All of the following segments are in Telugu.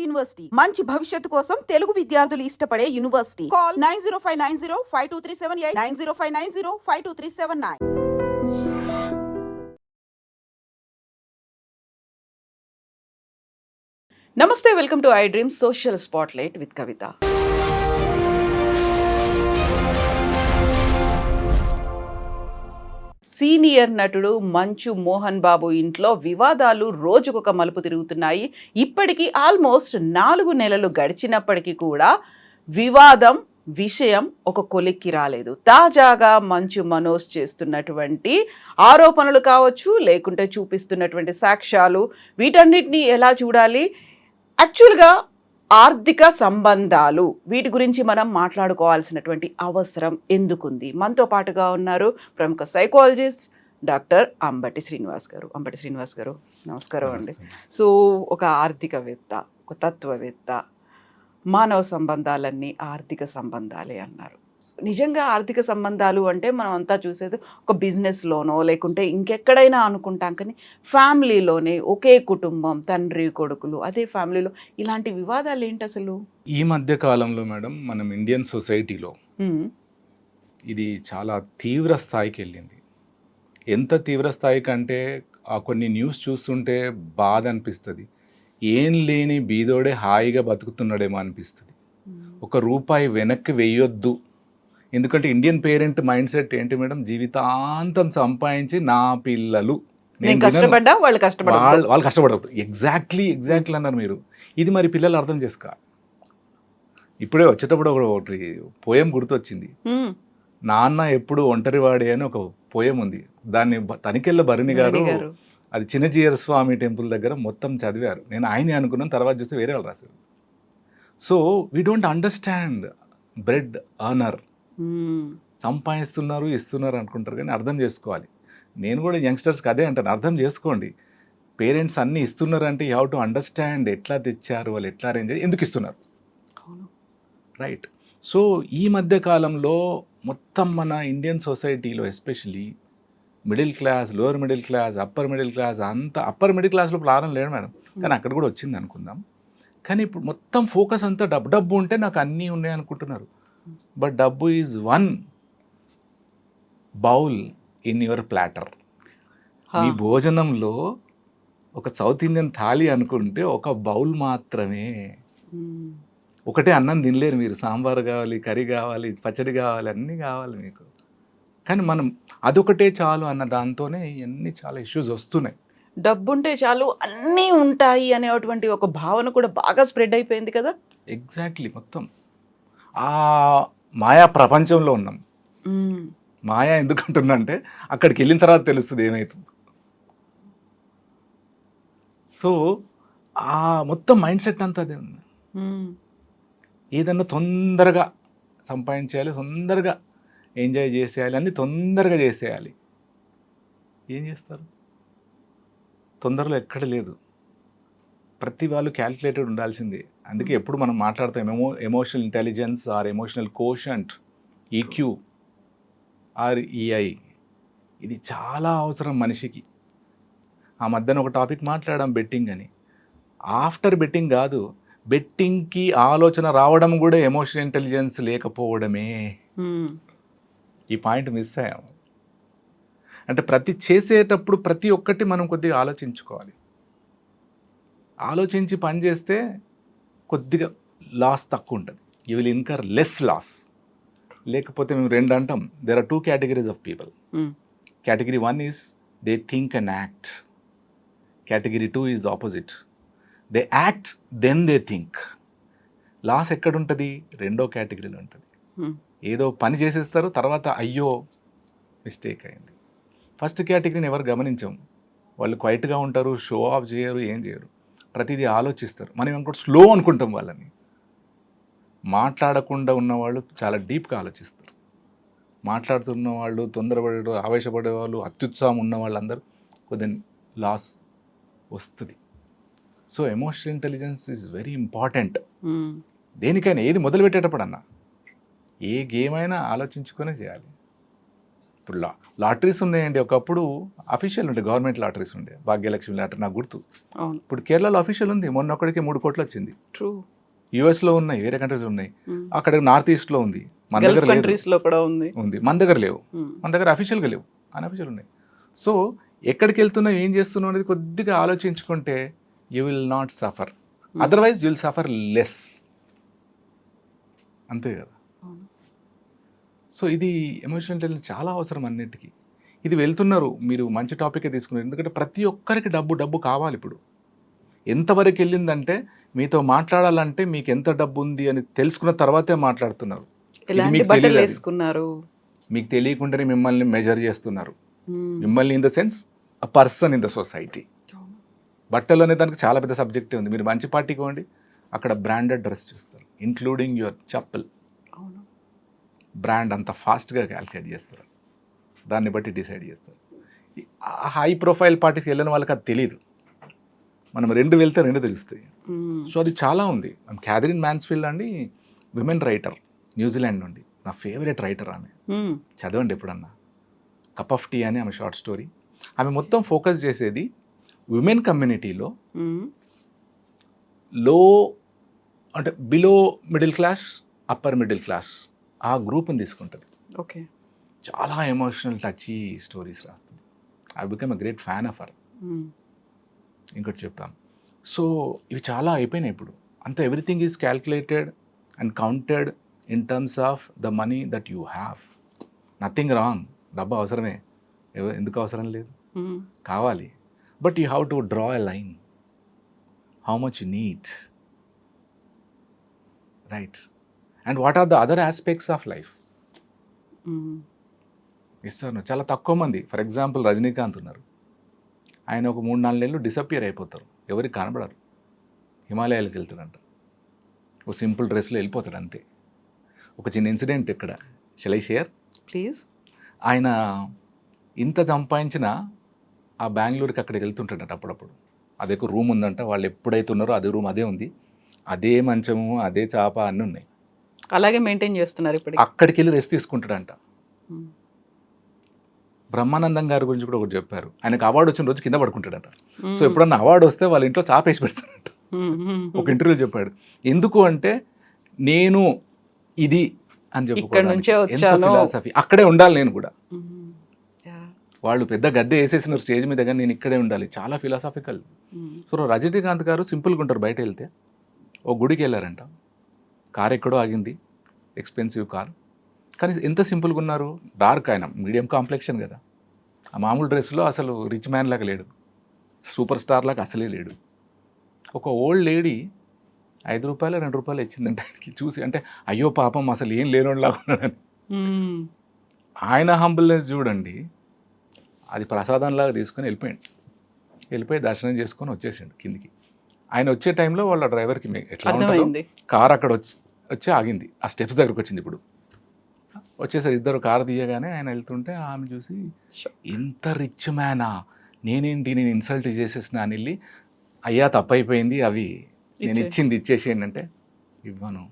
యూనివర్సిటీ మంచి భవిష్యత్తు కోసం తెలుగు విద్యార్థులు ఇష్టపడే యూనివర్సిటీ. కాల్ 9059052378 9059052379. నమస్తే, welcome to I dream social spotlight with Kavitha. Senior నటుడు మంచు మోహన్ బాబు ఇంట్లో వివాదాలు రోజుకొక మలుపు తిరుగుతున్నాయి. ఇప్పటికీ ఆల్మోస్ట్ 4 నెలలు గడిచినప్పటికీ కూడా విషయం ఒక కొలిక్కి రాలేదు. తాజాగా మంచు మనోజ్ చేస్తున్నటువంటి ఆరోపణలు కావచ్చు, లేకుంటే చూపిస్తున్నటువంటి సాక్ష్యాలు, వీటన్నిటిని ఎలా చూడాలి? యాక్చువల్గా ఆర్థిక సంబంధాలు, వీటి గురించి మనం మాట్లాడుకోవాల్సినటువంటి అవసరం ఎందుకుంది? మనతో పాటుగా ఉన్నారు ప్రముఖ సైకాలజిస్ట్ డాక్టర్ అంబటి శ్రీనివాస్ గారు. అంబటి శ్రీనివాస్ గారు, నమస్కారం అండి. సో ఒక ఆర్థికవేత్త, ఒక తత్వవేత్త, మానవ సంబంధాలన్నీ ఆర్థిక సంబంధాలే అన్నారు. నిజంగా ఆర్థిక సంబంధాలు అంటే మనం అంతా చూసేది ఒక బిజినెస్లోనో లేకుంటే ఇంకెక్కడైనా అనుకుంటాం, కానీ ఫ్యామిలీలోనే ఒకే కుటుంబం, తండ్రి కొడుకులు, అదే ఫ్యామిలీలో ఇలాంటి వివాదాలు ఏంటి అసలు? ఈ మధ్య కాలంలో మేడం మనం ఇండియన్ సొసైటీలో ఇది చాలా తీవ్ర స్థాయికి వెళ్ళింది. ఎంత తీవ్ర స్థాయికి అంటే కొన్ని న్యూస్ చూస్తుంటే బాధ అనిపిస్తుంది. ఏం లేని బీదోడే హాయిగా బతుకుతున్నాడేమో అనిపిస్తుంది. ₹1 వెనక్కి వెయ్యొద్దు. ఎందుకంటే ఇండియన్ పేరెంట్ మైండ్ సెట్ ఏంటి మేడం? జీవితాంతం సంపాదించి నా పిల్లలు వాళ్ళు కష్టపడవద్దు. ఎగ్జాక్ట్లీ అన్నారు మీరు. ఇది మరి పిల్లలు అర్థం చేసుకోవాలి. ఇప్పుడే వచ్చేటప్పుడు ఒకటి పోయం గుర్తొచ్చింది. నాన్న ఎప్పుడు ఒంటరివాడే అని ఒక పోయం ఉంది. దాన్ని తనికెళ్ళ భరణి గారు అది చిన్నజీయర స్వామి టెంపుల్ దగ్గర మొత్తం చదివారు. నేను ఆయనే అనుకున్నాను, తర్వాత చూస్తే వేరే వాళ్ళు రాశారు. So we don't understand bread earner. సంపాదిస్తున్నారు, ఇస్తున్నారు అనుకుంటారు, కానీ అర్థం చేసుకోవాలి. నేను కూడా యంగ్స్టర్స్కి అదే అంటాను, అర్థం చేసుకోండి. పేరెంట్స్ అన్నీ ఇస్తున్నారు అంటే యూ హ్యావ్ టు అండర్స్టాండ్ ఎట్లా తెచ్చారు, వాళ్ళు ఎట్లా అరేంజ్ ఎందుకు ఇస్తున్నారు, రైట్? సో ఈ మధ్య కాలంలో మొత్తం మన ఇండియన్ సొసైటీలో especially middle class, lower middle class, upper middle class, అంతా అప్పర్ మిడిల్ క్లాస్లో ప్రారంభం లేదు మేడం, కానీ అక్కడ కూడా వచ్చింది అనుకుందాం. కానీ ఇప్పుడు మొత్తం ఫోకస్ అంతా డబ్బు ఉంటే నాకు అన్నీ ఉన్నాయి అనుకుంటున్నారు. బట్ డబ్బు is one bowl in your platter. మీ భోజనంలో ఒక సౌత్ ఇండియన్ థాలీ అనుకుంటే ఒక బౌల్ మాత్రమే. ఒకటే అన్నం తినలేరు మీరు. సాంబార్ కావాలి, కర్రీ కావాలి, పచ్చడి కావాలి, అన్నీ కావాలి మీకు. కానీ మనం అదొకటే చాలు అన్న దాంతోనే ఇవన్నీ చాలా ఇష్యూస్ వస్తున్నాయి. డబ్బుంటే చాలు అన్నీ ఉంటాయి అనేటువంటి ఒక భావన కూడా బాగా స్ప్రెడ్ అయిపోయింది కదా. ఎగ్జాక్ట్లీ. మొత్తం ఆ మాయా ప్రపంచంలో ఉన్నాం. మాయా ఎందుకంటున్నా అంటే అక్కడికి వెళ్ళిన తర్వాత తెలుస్తుంది ఏమవుతుంది. సో ఆ మొత్తం మైండ్ సెట్ అంతా అదే ఉంది. ఏదన్నా తొందరగా సంపాదించేయాలి, తొందరగా ఎంజాయ్ చేసేయాలి, అన్నీ తొందరగా చేసేయాలి. ఏం చేస్తారు? తొందరలో ఎక్కడ లేదు. ప్రతి వాళ్ళు క్యాల్కులేటెడ్ ఉండాల్సిందే. అందుకే ఎప్పుడు మనం మాట్లాడతాం emotional intelligence or emotional quotient, EQ or EI. ఇది చాలా అవసరం మనిషికి. ఆ మధ్యన ఒక టాపిక్ మాట్లాడాం, బెట్టింగ్ అని. ఆఫ్టర్ బెట్టింగ్ కాదు, బెట్టింగ్కి ఆలోచన రావడం కూడా ఎమోషనల్ ఇంటెలిజెన్స్ లేకపోవడమే. ఈ పాయింట్ మిస్ అయ్యాము. అంటే చేసేటప్పుడు ప్రతి ఒక్కటి మనం కొద్దిగా ఆలోచించుకోవాలి. ఆలోచించి పని చేస్తే కొద్దిగా లాస్ తక్కువ ఉంటుంది. You will incur less loss. లేకపోతే మేము 2 అంటాం. There are 2 categories of people. Category 1 is they think and act. Category 2 is opposite. They act then they think. Loss ఎక్కడుంటుంది? 2వ కేటగిరీలో ఉంటుంది. ఏదో పని చేసేస్తారు, తర్వాత అయ్యో మిస్టేక్ అయింది. ఫస్ట్ కేటగిరీని ఎవరు గమనించాం. వాళ్ళు క్వైట్గా ఉంటారు, షో ఆఫ్ చేయరు, ఏం చేయరు, ప్రతిదీ ఆలోచిస్తారు. మనం ఇంకోటి స్లో అనుకుంటాం. వాళ్ళని మాట్లాడకుండా ఉన్నవాళ్ళు చాలా డీప్గా ఆలోచిస్తారు. మాట్లాడుతున్న వాళ్ళు, తొందరపడే ఆవేశపడే వాళ్ళు, అత్యుత్సాహం ఉన్న వాళ్ళందరూ కొద్దిగా లాస్ వస్తుంది. So emotional intelligence is very important. దేనికైనా ఏది మొదలు పెట్టేటప్పుడు అన్నా, ఏ గేమ్ అయినా ఆలోచించుకొని చేయాలి. ఇప్పుడు లాటరీస్ ఉన్నాయండి. ఒకప్పుడు అఫీషియల్ ఉండే గవర్నమెంట్ లాటరీస్ ఉండే, భాగ్యలక్ష్మి లాటరీ నాకు గుర్తు. అవును. ఇప్పుడు కేరళలో అఫీషియల్ ఉంది. మొన్న ఒక్కడికి 3 కోట్లు వచ్చింది. ట్రూ. యూఎస్లో ఉన్నాయి, వేరే కంట్రీస్ ఉన్నాయి, అక్కడ నార్త్ ఈస్ట్లో ఉంది, మన గల్ఫ్ దగ్గర లేదు. కంట్రీస్ లో కూడా ఉంది. మన దగ్గర లేవు, మన దగ్గర అఫీషియల్గా లేవు, అన్అఫీషియల్ ఉన్నాయి. సో ఎక్కడికి వెళ్తున్నావు, ఏం చేస్తున్నావు అనేది కొద్దిగా ఆలోచించుకుంటే you will not suffer, otherwise you will suffer less. అంతే కదా. సో ఇది ఎమోషనల్ ఇంటెలిజెన్స్ చాలా అవసరం అన్నిటికీ. ఇది వెళ్తున్నారు, మీరు మంచి టాపికే తీసుకున్నారు. ఎందుకంటే ప్రతి ఒక్కరికి డబ్బు కావాలి. ఇప్పుడు ఎంతవరకు వెళ్ళిందంటే మీతో మాట్లాడాలంటే మీకు ఎంత డబ్బు ఉంది అని తెలుసుకున్న తర్వాతే మాట్లాడుతున్నారు. మీకు తెలియకుండానే మిమ్మల్ని మెజర్ చేస్తున్నారు. మిమ్మల్ని in the sense a person in the society. బట్టలు అనే దానికి చాలా పెద్ద సబ్జెక్టే ఉంది. మీరు మంచి పార్టీకి పోండి, అక్కడ బ్రాండెడ్ డ్రెస్ చూస్తారు, ఇంక్లూడింగ్ యువర్ చప్పల్. బ్రాండ్ అంత ఫాస్ట్గా క్యాల్కులేట్ చేస్తారు, దాన్ని బట్టి డిసైడ్ చేస్తారు. హై ప్రొఫైల్ పార్టీకి వెళ్ళిన వాళ్ళకి అది తెలియదు. మనం 2 వెళ్తే 2 తెలుస్తాయి. సో అది చాలా ఉంది. క్యాథరిన్ మ్యాన్స్ఫీల్డ్ అండి, విమెన్ రైటర్, న్యూజిలాండ్ నుండి, నా ఫేవరెట్ రైటర్ ఆమె. చదవండి ఎప్పుడన్నా. కప్ ఆఫ్ టీ అని ఆమె షార్ట్ స్టోరీ. ఆమె మొత్తం ఫోకస్ చేసేది విమెన్ కమ్యూనిటీలో లో అంటే below middle class, upper middle class ఆ గ్రూప్ని తీసుకుంటుంది. ఓకే. చాలా ఎమోషనల్ టచీ స్టోరీస్ రాస్తుంది. I become a great fan of her. ఇంకోటి చెప్తాం. సో ఇవి చాలా అయిపోయినాయి ఇప్పుడు. అంత everything is calculated and counted in terms of the money that you have. Nothing wrong, డబ్బు అవసరమే, ఎందుకు అవసరం లేదు, కావాలి. But you have to draw a line, how much you need, right? And what are the other aspects of life. ఇస్తాను చాలా తక్కువ మంది. ఫర్ ఎగ్జాంపుల్ రజనీకాంత్ ఉన్నారు, ఆయన ఒక 3-4 నెలలు డిసప్పియర్ అయిపోతారు, ఎవరికి కనబడరు. హిమాలయాలకు వెళ్తాడంట, ఒక సింపుల్ డ్రెస్లో వెళ్ళిపోతాడు అంతే. ఒక చిన్న ఇన్సిడెంట్ ఇక్కడ, షల్ ఐ షేర్ ప్లీజ్? ఆయన ఇంత సంపాదించిన ఆ బెంగళూరుకి అక్కడికి వెళ్తుంటాడంట అప్పుడప్పుడు. అదే ఒక రూమ్ ఉందంట, వాళ్ళు ఎప్పుడైతే ఉన్నారో అదే రూమ్ అదే ఉంది, అదే మంచము, అదే చాప అన్నీ ఉన్నాయి, అలాగే మెయింటైన్ చేస్తున్నారు. ఇప్పుడు అక్కడికి వెళ్ళి రెస్ట్ తీసుకుంటాడంట. బ్రహ్మానందం గారి గురించి కూడా ఒకటి చెప్పారు, ఆయనకు అవార్డు వచ్చిన రోజు కింద పడుకుంటాడట. సో ఎప్పుడన్నా అవార్డు వస్తే వాళ్ళ ఇంట్లో చాపేసి పెడతాడట. ఒక ఇంటర్వ్యూ చెప్పాడు. ఎందుకు అంటే నేను ఇది అని చెప్పి ఫిలాసఫీ, అక్కడే ఉండాలి నేను కూడా. వాళ్ళు పెద్ద గద్దె వేసేసిన స్టేజ్ మీద, కానీ నేను ఇక్కడే ఉండాలి, చాలా ఫిలాసాఫికల్. సో రజనీకాంత్ గారు సింపుల్గా ఉంటారు. బయట వెళ్తే ఓ గుడికి వెళ్ళారంట, కార్ ఎక్కడో ఆగింది, ఎక్స్పెన్సివ్ కార్, కానీ ఎంత సింపుల్గా ఉన్నారు. డార్క్, ఆయన మీడియం కాంప్లెక్షన్ కదా, ఆ మామూలు డ్రెస్లో అసలు రిచ్ మ్యాన్ లాగా లేడు, సూపర్ స్టార్ లాగా అసలే లేడు. ఒక ఓల్డ్ లేడీ 5 రూపాయలు 2 రూపాయలు ఇచ్చిందంటే ఆయనకి చూసి, అంటే అయ్యో పాపం అసలు ఏం లేనోళ్ళలాగా ఉన్నాడని. ఆయన హంబుల్నెస్ చూడండి, అది ప్రసాదంలాగా తీసుకొని వెళ్ళిపోయి దర్శనం చేసుకొని వచ్చేసాడు కిందికి. ఆయన వచ్చే టైంలో వాళ్ళ డ్రైవర్కి ఎట్లా ఉంటుంది, కార్ అక్కడ వచ్చి ఆగింది, ఆ స్టెప్స్ దగ్గరకు వచ్చింది. ఇప్పుడు వచ్చేసరి ఇద్దరు కారు తీయగానే ఆయన వెళ్తుంటే ఆమె చూసి, ఎంత రిచ్ మ్యానా, నేను ఇన్సల్ట్ చేసేసిన అని వెళ్ళి, అయ్యా తప్పైపోయింది, అవి నేను ఇచ్చింది ఇచ్చేసేయండి అంటే, ఇవ్వను,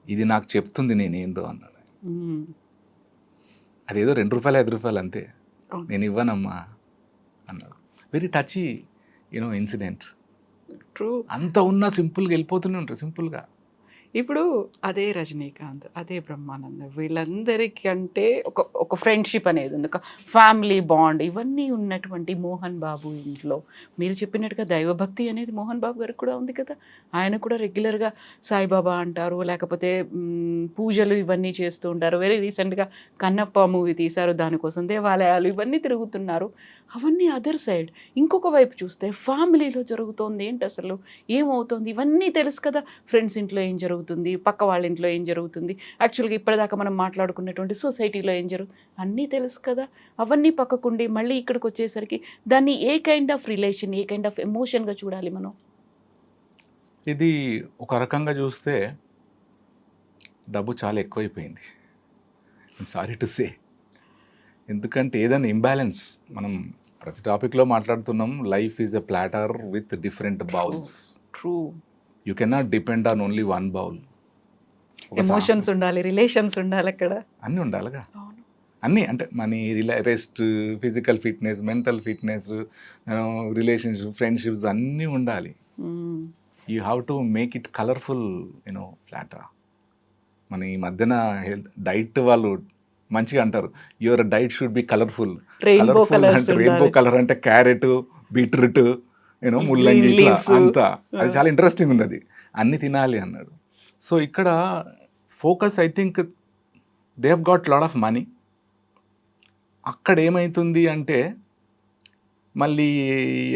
ఇది నాకు చెప్తుంది నేనేందో అన్నాడు. అదేదో 2 రూపాయలు 5 రూపాయలు అంతే, నేను ఇవ్వనమ్మా అన్నాడు. Very టచీ incident. ట్రూ. అంత ఉన్నా సింపుల్గా వెళ్ళిపోతూనే ఉంటారు, సింపుల్గా. ఇప్పుడు అదే రజనీకాంత్, అదే బ్రహ్మానందం, వీళ్ళందరికంటే ఒక ఫ్రెండ్షిప్ అనేది ఉంది, ఒక ఫ్యామిలీ బాండ్, ఇవన్నీ ఉన్నటువంటి మోహన్ బాబు ఇంట్లో మీరు చెప్పినట్టుగా దైవభక్తి అనేది మోహన్ బాబు గారికి కూడా ఉంది కదా. ఆయన కూడా రెగ్యులర్గా సాయిబాబా అంటారు, లేకపోతే పూజలు ఇవన్నీ చేస్తూ ఉంటారు. వెరీ రీసెంట్గా కన్నప్ప మూవీ తీశారు, దానికోసం దేవాలయాలు ఇవన్నీ తిరుగుతున్నారు. అవన్నీ అదర్ సైడ్. ఇంకొక వైపు చూస్తే ఫ్యామిలీలో జరుగుతోంది ఏంటి, అసలు ఏమవుతుంది, ఇవన్నీ తెలుసు కదా. ఫ్రెండ్స్ ఇంట్లో ఏం జరుగుతుంది, పక్క వాళ్ళ ఇంట్లో ఏం జరుగుతుంది, యాక్చువల్గా ఇప్పటిదాకా మనం మాట్లాడుకున్నటువంటి సొసైటీలో ఏం జరుగుతుంది, అన్నీ తెలుసు కదా. అవన్నీ పక్కకుండి మళ్ళీ ఇక్కడికి వచ్చేసరికి దాన్ని a kind of relation, a kind of ఎమోషన్గా చూడాలి మనం? ఇది ఒక రకంగా చూస్తే డబ్బు చాలా ఎక్కువైపోయింది, సారీ టు సే. ఎందుకంటే ఏదైనా ఇంబ్యాలెన్స్, మనం ప్రతి టాపిక్లో మాట్లాడుతున్నాం, life is a platter with different bowls. True. You cannot depend on only one bowl. Emotions ఉండాలి, రిలేషన్స్ ఉండాలి, అక్కడ అన్నీ ఉండాలిగా. అన్నీ అంటే money, rest, physical fitness, mental fitness, relationship, friendships అన్నీ ఉండాలి. You have to make it colourful flat. మన ఈ మధ్యన డైట్ వాళ్ళు మంచిగా అంటారు, your diet should be colourful. Rainbow colour అంటే క్యారెట్, బీట్రూట్, ముల్లంగి, ఇట్లా అంతా. అది చాలా ఇంట్రెస్టింగ్ ఉంది, అది అన్ని తినాలి అన్నాడు. సో ఇక్కడ focus, I think they have got lot of money. అక్కడ ఏమవుతుంది అంటే మళ్ళీ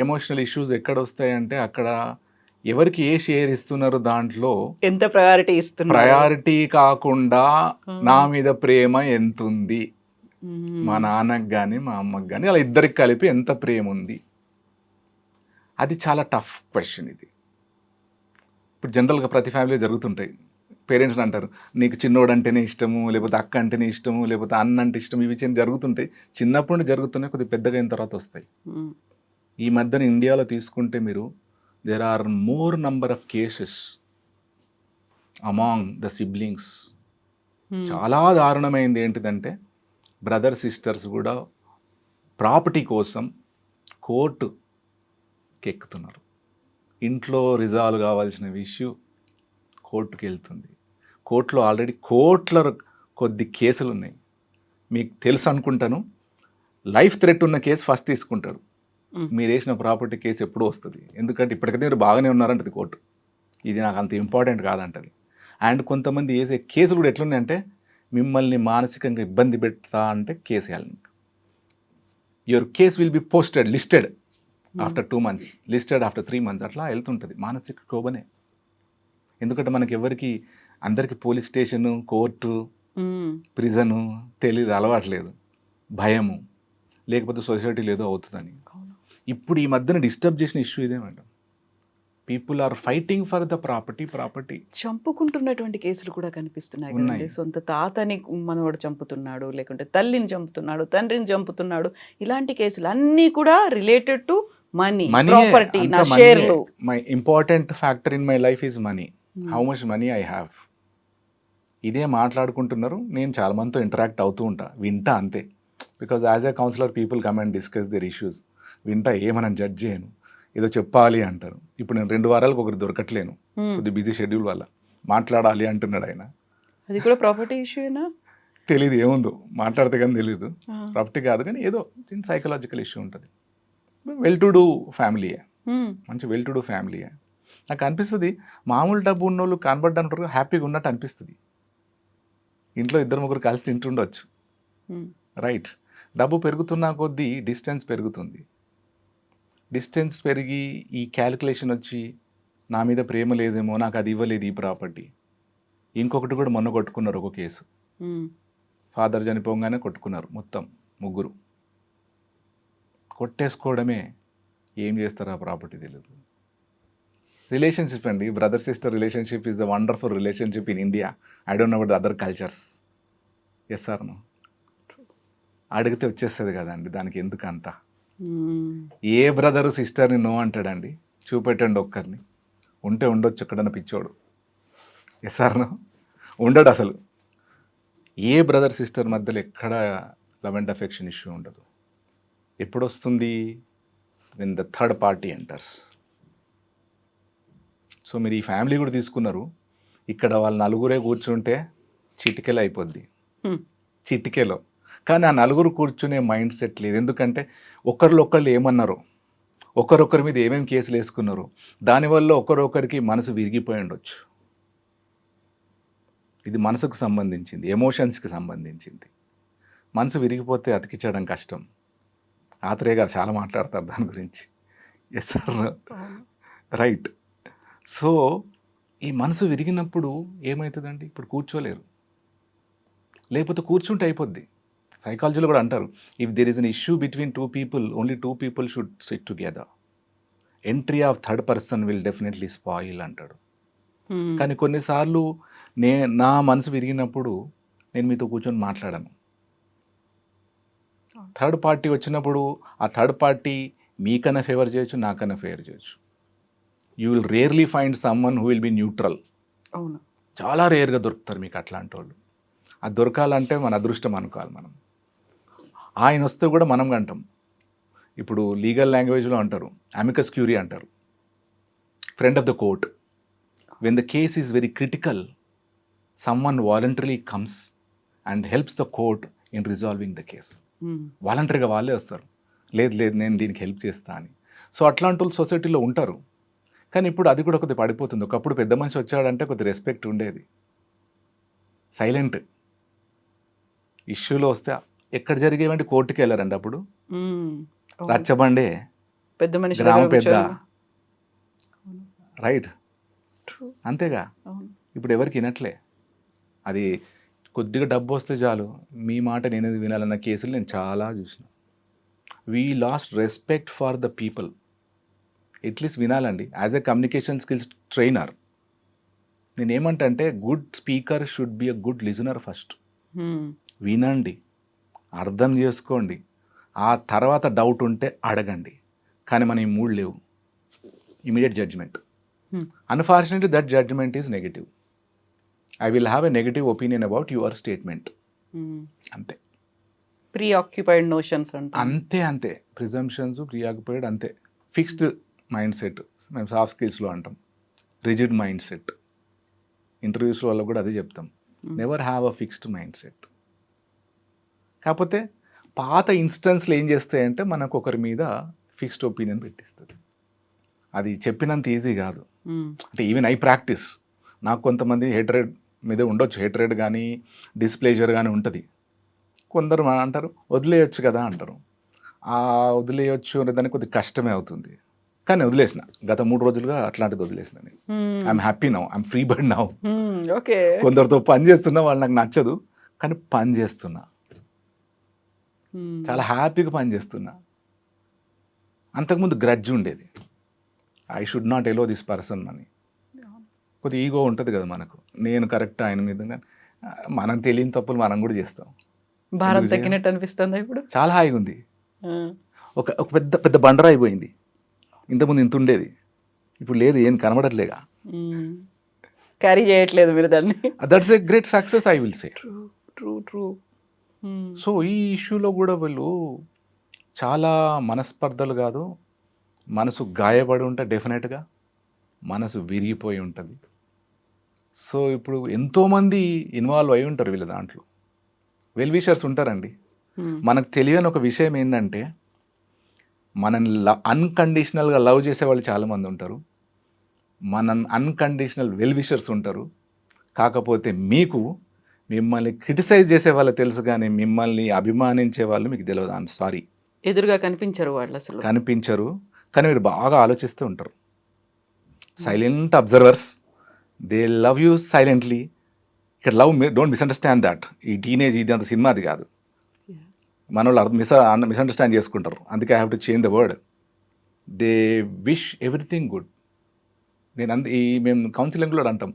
ఎమోషనల్ ఇష్యూస్ ఎక్కడ వస్తాయంటే, అక్కడ ఎవరికి ఏ షేర్ ఇస్తున్నారు, దాంట్లో ఎంత ప్రయారిటీ ఇస్తున్నారు, ప్రయారిటీ కాకుండా నా మీద ప్రేమ ఎంత ఉంది, మా నాన్నకు కానీ మా అమ్మకి కానీ అలా ఇద్దరికి కలిపి ఎంత ప్రేమ ఉంది, అది చాలా టఫ్ క్వశ్చన్. ఇది ఇప్పుడు జనరల్గా ప్రతి ఫ్యామిలీ జరుగుతుంటాయి. పేరెంట్స్ అంటారు, నీకు చిన్నోడు అంటేనే ఇష్టము, లేకపోతే అక్క అంటేనే ఇష్టము, లేకపోతే అన్న అంటే ఇష్టం, ఇవి జరుగుతుంటాయి. చిన్నప్పటి నుండి జరుగుతున్నాయి, కొద్దిగా పెద్దగా అయిన తర్వాత వస్తాయి. ఈ మధ్యన ఇండియాలో తీసుకుంటే మీరు, there are more number of cases among the siblings. చాలా దారుణమైంది ఏంటిదంటే, బ్రదర్ సిస్టర్స్ కూడా ప్రాపర్టీ కోసం కోర్టుకి ఎక్కుతున్నారు. ఇంట్లో రిజాల్వ్ కావాల్సిన ఇష్యూ కోర్టుకి వెళ్తుంది. కోర్టులో ఆల్రెడీ కోట్ల కొద్ది కేసులు ఉన్నాయి. మీకు తెలుసు అనుకుంటాను, లైఫ్ థ్రెట్ ఉన్న కేసు ఫస్ట్ తీసుకుంటాడు. మీరు వేసిన ప్రాపర్టీ కేసు ఎప్పుడూ వస్తుంది, ఎందుకంటే ఇప్పటికైతే మీరు బాగానే ఉన్నారంటది కోర్టు, ఇది నాకు అంత ఇంపార్టెంట్ కాదంటది. అండ్ కొంతమంది వేసే కేసులు కూడా ఎట్లున్నాయంటే, మిమ్మల్ని మానసికంగా ఇబ్బంది పెడతా అంటే కేసు వేయాలి. Your case will be posted, listed after 2 months, listed after 3 months, అట్లా వెళ్తుంటుంది. మానసిక క్షోభనే. ఎందుకంటే మనకి ఎవరికి, అందరికీ పోలీస్ స్టేషను, కోర్టు, ప్రిజను తెలీదు, అలవాట్లేదు, భయము, లేకపోతే సొసైటీలో ఏదో అవుతుందని. ఇప్పుడు ఈ మధ్యన డిస్టర్బ్ చేసిన ఇష్యూ ఇదే madam. People are fighting for the property. చంపుకుంటున్నటువంటి కేసులు కూడా కనిపిస్తున్నాయి కదండి. సొంత తాతని మనవాడు చంపుతున్నాడు, లేకుంటే తల్లిని చంపుతున్నాడు, తండ్రిని చంపుతున్నాడు. ఇలాంటి కేసులు అన్నీ కూడా రిలేటెడ్ టు మనీ, ప్రాపర్టీ, నా షేర్లు. My important factor in my life is money. How much money I have. ఇదే మాట్లాడుకుంటున్నారు. నేను చాలా మందితో ఇంటరాక్ట్ అవుతూ ఉంటా, వింటా అంతే. Because as a counsellor people come and discuss there issues. వింటా, ఏమని జడ్జ్ చేయను, ఏదో చెప్పాలి అంటారు. ఇప్పుడు నేను 2 వారాలకు ఒకరు దొరకట్లేను, కొద్ది బిజీ షెడ్యూల్ వల్ల. మాట్లాడాలి అంటున్నాడు ఆయన. అది కూడా ప్రాపర్టీ ఇష్యూనా తెలీదు, ఏముందో మాట్లాడితే కానీ తెలీదు. ప్రాపర్టీ కాదు కానీ ఏదో సైకలాజికల్ ఇష్యూ ఉంటుంది. వెల్ టు డూ ఫ్యామిలీయే, మంచి వెల్ టు డూ ఫ్యామిలీయే. నాకు అనిపిస్తుంది, మామూలు డబ్బు ఉన్నోళ్ళు కనబడ్డంటారు, హ్యాపీగా ఉన్నట్టు అనిపిస్తుంది. ఇంట్లో 2-3 కలిసి తింటుండొచ్చు, రైట్. డబ్బు పెరుగుతున్న కొద్దీ డిస్టెన్స్ పెరుగుతుంది. డిస్టెన్స్ పెరిగి ఈ క్యాలిక్యులేషన్ వచ్చి, నా మీద ప్రేమ లేదేమో, నాకు అది ఇవ్వలేదు ఈ ప్రాపర్టీ. ఇంకొకటి కూడా మొన్న కొట్టుకున్నారు, ఒక కేసు. ఫాదర్ చనిపోగానే కొట్టుకున్నారు మొత్తం 3. కొట్టేసుకోవడమే, ఏం చేస్తారు ఆ ప్రాపర్టీ తెలియదు. రిలేషన్షిప్ అండి, brother sister relationship is a wonderful relationship in India. I don't know about the other cultures. Yes or no? అడిగితే వచ్చేస్తుంది కదండి, దానికి ఎందుకు అంత? ఏ బ్రదరు సిస్టర్ని నో అంటాడండి? చూపెట్టండి ఒక్కరిని. ఉంటే ఉండొచ్చు ఎక్కడన్నా పిచ్చోడు. Yes or no? ఉండడు అసలు. ఏ బ్రదర్ సిస్టర్ మధ్యలో ఎక్కడ లవ్ అండ్ అఫెక్షన్ ఇష్యూ ఉండదు. ఎప్పుడు వస్తుంది? When the third party enters. So మీరు ఈ ఫ్యామిలీ కూడా తీసుకున్నారు, ఇక్కడ వాళ్ళు 4 కూర్చుంటే చిటికెలో అయిపోద్ది, చిటికెలో. కానీ ఆ 4 కూర్చునే మైండ్ సెట్ లేదు. ఎందుకంటే ఒకళ్ళు ఏమన్నారు, ఒకరొకరి మీద ఏమేమి కేసులు వేసుకున్నారు, దానివల్ల ఒకరొకరికి మనసు విరిగిపోయి ఉండొచ్చు. ఇది మనసుకు సంబంధించింది, ఎమోషన్స్కి సంబంధించింది. మనసు విరిగిపోతే అతికించడం కష్టం. ఆత్రేయ గారు చాలా మాట్లాడతారు దాని గురించి. Yes sir, right. సో ఈ మనసు విరిగినప్పుడు ఏమవుతుందండి? ఇప్పుడు కూర్చోలేరు, లేకపోతే కూర్చుంటే అయిపోద్ది. సైకాలజీలో కూడా అంటారు, if there is an issue between 2 people, only 2 people should SIT together. Entry of third person will definitely spoil అంటాడు. కానీ కొన్నిసార్లు నా మనసు విరిగినప్పుడు నేను మీతో కూర్చొని మాట్లాడాను. థర్డ్ పార్టీ వచ్చినప్పుడు ఆ థర్డ్ పార్టీ మీకన్నా ఫేవర్ చేయొచ్చు, నాకన్నా ఫేవర్ చేయొచ్చు. You will rarely find someone who will be neutral. అవును, చాలా రేర్గా దొరుకుతారు మీకు అట్లాంటి వాళ్ళు. అది దొరకాలంటే మన అదృష్టం అనుకోవాలి మనం. ఆయన వస్తే కూడా మనం అంటాం. ఇప్పుడు లీగల్ లాంగ్వేజ్లో అంటారు అమికస్ క్యూరీ అంటారు, friend of the court. When the case is very critical, someone voluntarily comes and helps the court in resolving the case. వాలంటరీగా వాళ్ళే వస్తారు, లేదు లేదు నేను దీనికి హెల్ప్ చేస్తా అని. సో అట్లాంటి వాళ్ళు సొసైటీలో ఉంటారు. కానీ ఇప్పుడు అది కూడా కొద్దిగా పడిపోతుంది. ఒకప్పుడు పెద్ద మనిషి వచ్చాడంటే కొద్ది రెస్పెక్ట్ ఉండేది. సైలెంట్. ఇష్యూలో వస్తే ఎక్కడ జరిగేవంటి కోర్టుకి వెళ్ళారండి అప్పుడు. రచ్చబండే పెద్ద మనిషి గ్రామ పెద్ద, రైట్, అంతేగా. ఇప్పుడు ఎవరికి వినట్లే. అది కొద్దిగా డబ్బు వస్తే చాలు మీ మాట నేను వినాలన్న కేసులు నేను చాలా చూసిన. We lost respect for the people. At least వినాలండి. As a communication skills trainer నేనేమంటే good speaker should be a good listener first. వినండి, అర్థం చేసుకోండి, ఆ తర్వాత డౌట్ ఉంటే అడగండి. కానీ మన ఈ మూడు లేవు. Immediate judgement. Unfortunately that judgement is negative. I will have a negative opinion about your statement. అంతే. ప్రీ ఆక్యుపైడ్ నోషన్స్ అంతే అంతే. ప్రిజంప్షన్స్, ప్రీ ఆక్యుపైడ్, అంతే. ఫిక్స్డ్ మైండ్ సెట్ మేము సాఫ్ట్ స్కిల్స్లో అంటాం. Rigid mind set. ఇంటర్వ్యూస్ వల్ల కూడా అదే చెప్తాం. Never have a fixed mind set. కాకపోతే పాత ఇన్స్టెన్స్లు ఏం చేస్తాయంటే మనకు ఒకరి మీద ఫిక్స్డ్ ఒపీనియన్ పెట్టిస్తుంది. అది చెప్పినంత ఈజీ కాదు. అంటే ఈవెన్ ఐ ప్రాక్టీస్. నాకు కొంతమంది హేట్రేడ్ మీద ఉండొచ్చు, హేట్రేడ్ కానీ డిస్ప్లేజర్ కానీ ఉంటుంది. కొందరు అంటారు వదిలేయచ్చు కదా అంటారు. ఆ వదిలేయచ్చు అనే దానికి కొద్దిగా కష్టమే అవుతుంది. కానీ వదిలేసిన. గత 3 రోజులుగా అట్లాంటిది వదిలేసిన. నేను I'm happy now, I'm free bird now. Okay. కొందరితో పని చేస్తున్నా, వాళ్ళు నాకు నచ్చదు కానీ పని చేస్తున్నా, చాలా హ్యాపీగా పని చేస్తున్నా. అంతకుముందు గ్రడ్జ్ ఉండేది, I should not allow this person అని. కొద్దిగా ఈగో ఉంటుంది కదా మనకు, నేను కరెక్ట్ ఆయన మీద. మనం తెలియని తప్పులు మనం కూడా చేస్తాం. భారం తగ్గినట్టు అనిపిస్తుంది ఇప్పుడు. చాలా హాయిగా ఉంది. ఒక పెద్ద పెద్ద బండరా అయిపోయింది. ఇంతకుముందు ఇంత ఉండేది, ఇప్పుడు లేదు, ఏం కనబడట్లేగా. క్యారీ చేయట్లేదు మీరు దాన్ని. That's a great success I will say. True true. So ఈ ఇష్యూలో కూడా వీళ్ళు చాలా మనస్పర్ధలు కాదు, మనసు గాయపడి ఉంటే డెఫినెట్గా మనసు విరిగిపోయి ఉంటుంది. సో ఇప్పుడు ఎంతోమంది ఇన్వాల్వ్ అయి ఉంటారు వీళ్ళ దాంట్లో. వెల్ విషర్స్ ఉంటారండి. మనకు తెలియని ఒక విషయం ఏంటంటే మనల్ని అన్కండిషనల్గా లవ్ చేసే వాళ్ళు చాలామంది ఉంటారు, మన అన్కండిషనల్ వెల్ విషర్స్ ఉంటారు. కాకపోతే మీకు మిమ్మల్ని క్రిటిసైజ్ చేసే వాళ్ళు తెలుసు, కానీ మిమ్మల్ని అభిమానించే వాళ్ళు మీకు తెలియదు. I'm sorry. ఎదురుగా కనిపించరు వాళ్ళు, అసలు కనిపించరు. కానీ మీరు బాగా ఆలోచిస్తూ ఉంటారు. Silent observers, they love you silently. ఇక్కడ లవ్, డోంట్ మిస్అండర్స్టాండ్ దాట్. ఈ టీనేజ్ ఇది అంత సినిమా అది కాదు. మన వాళ్ళు మిస్అండర్స్టాండ్ చేసుకుంటారు. అందుకే I have to change the word. They wish everything good. మేము కౌన్సిలింగ్లో అంటాం,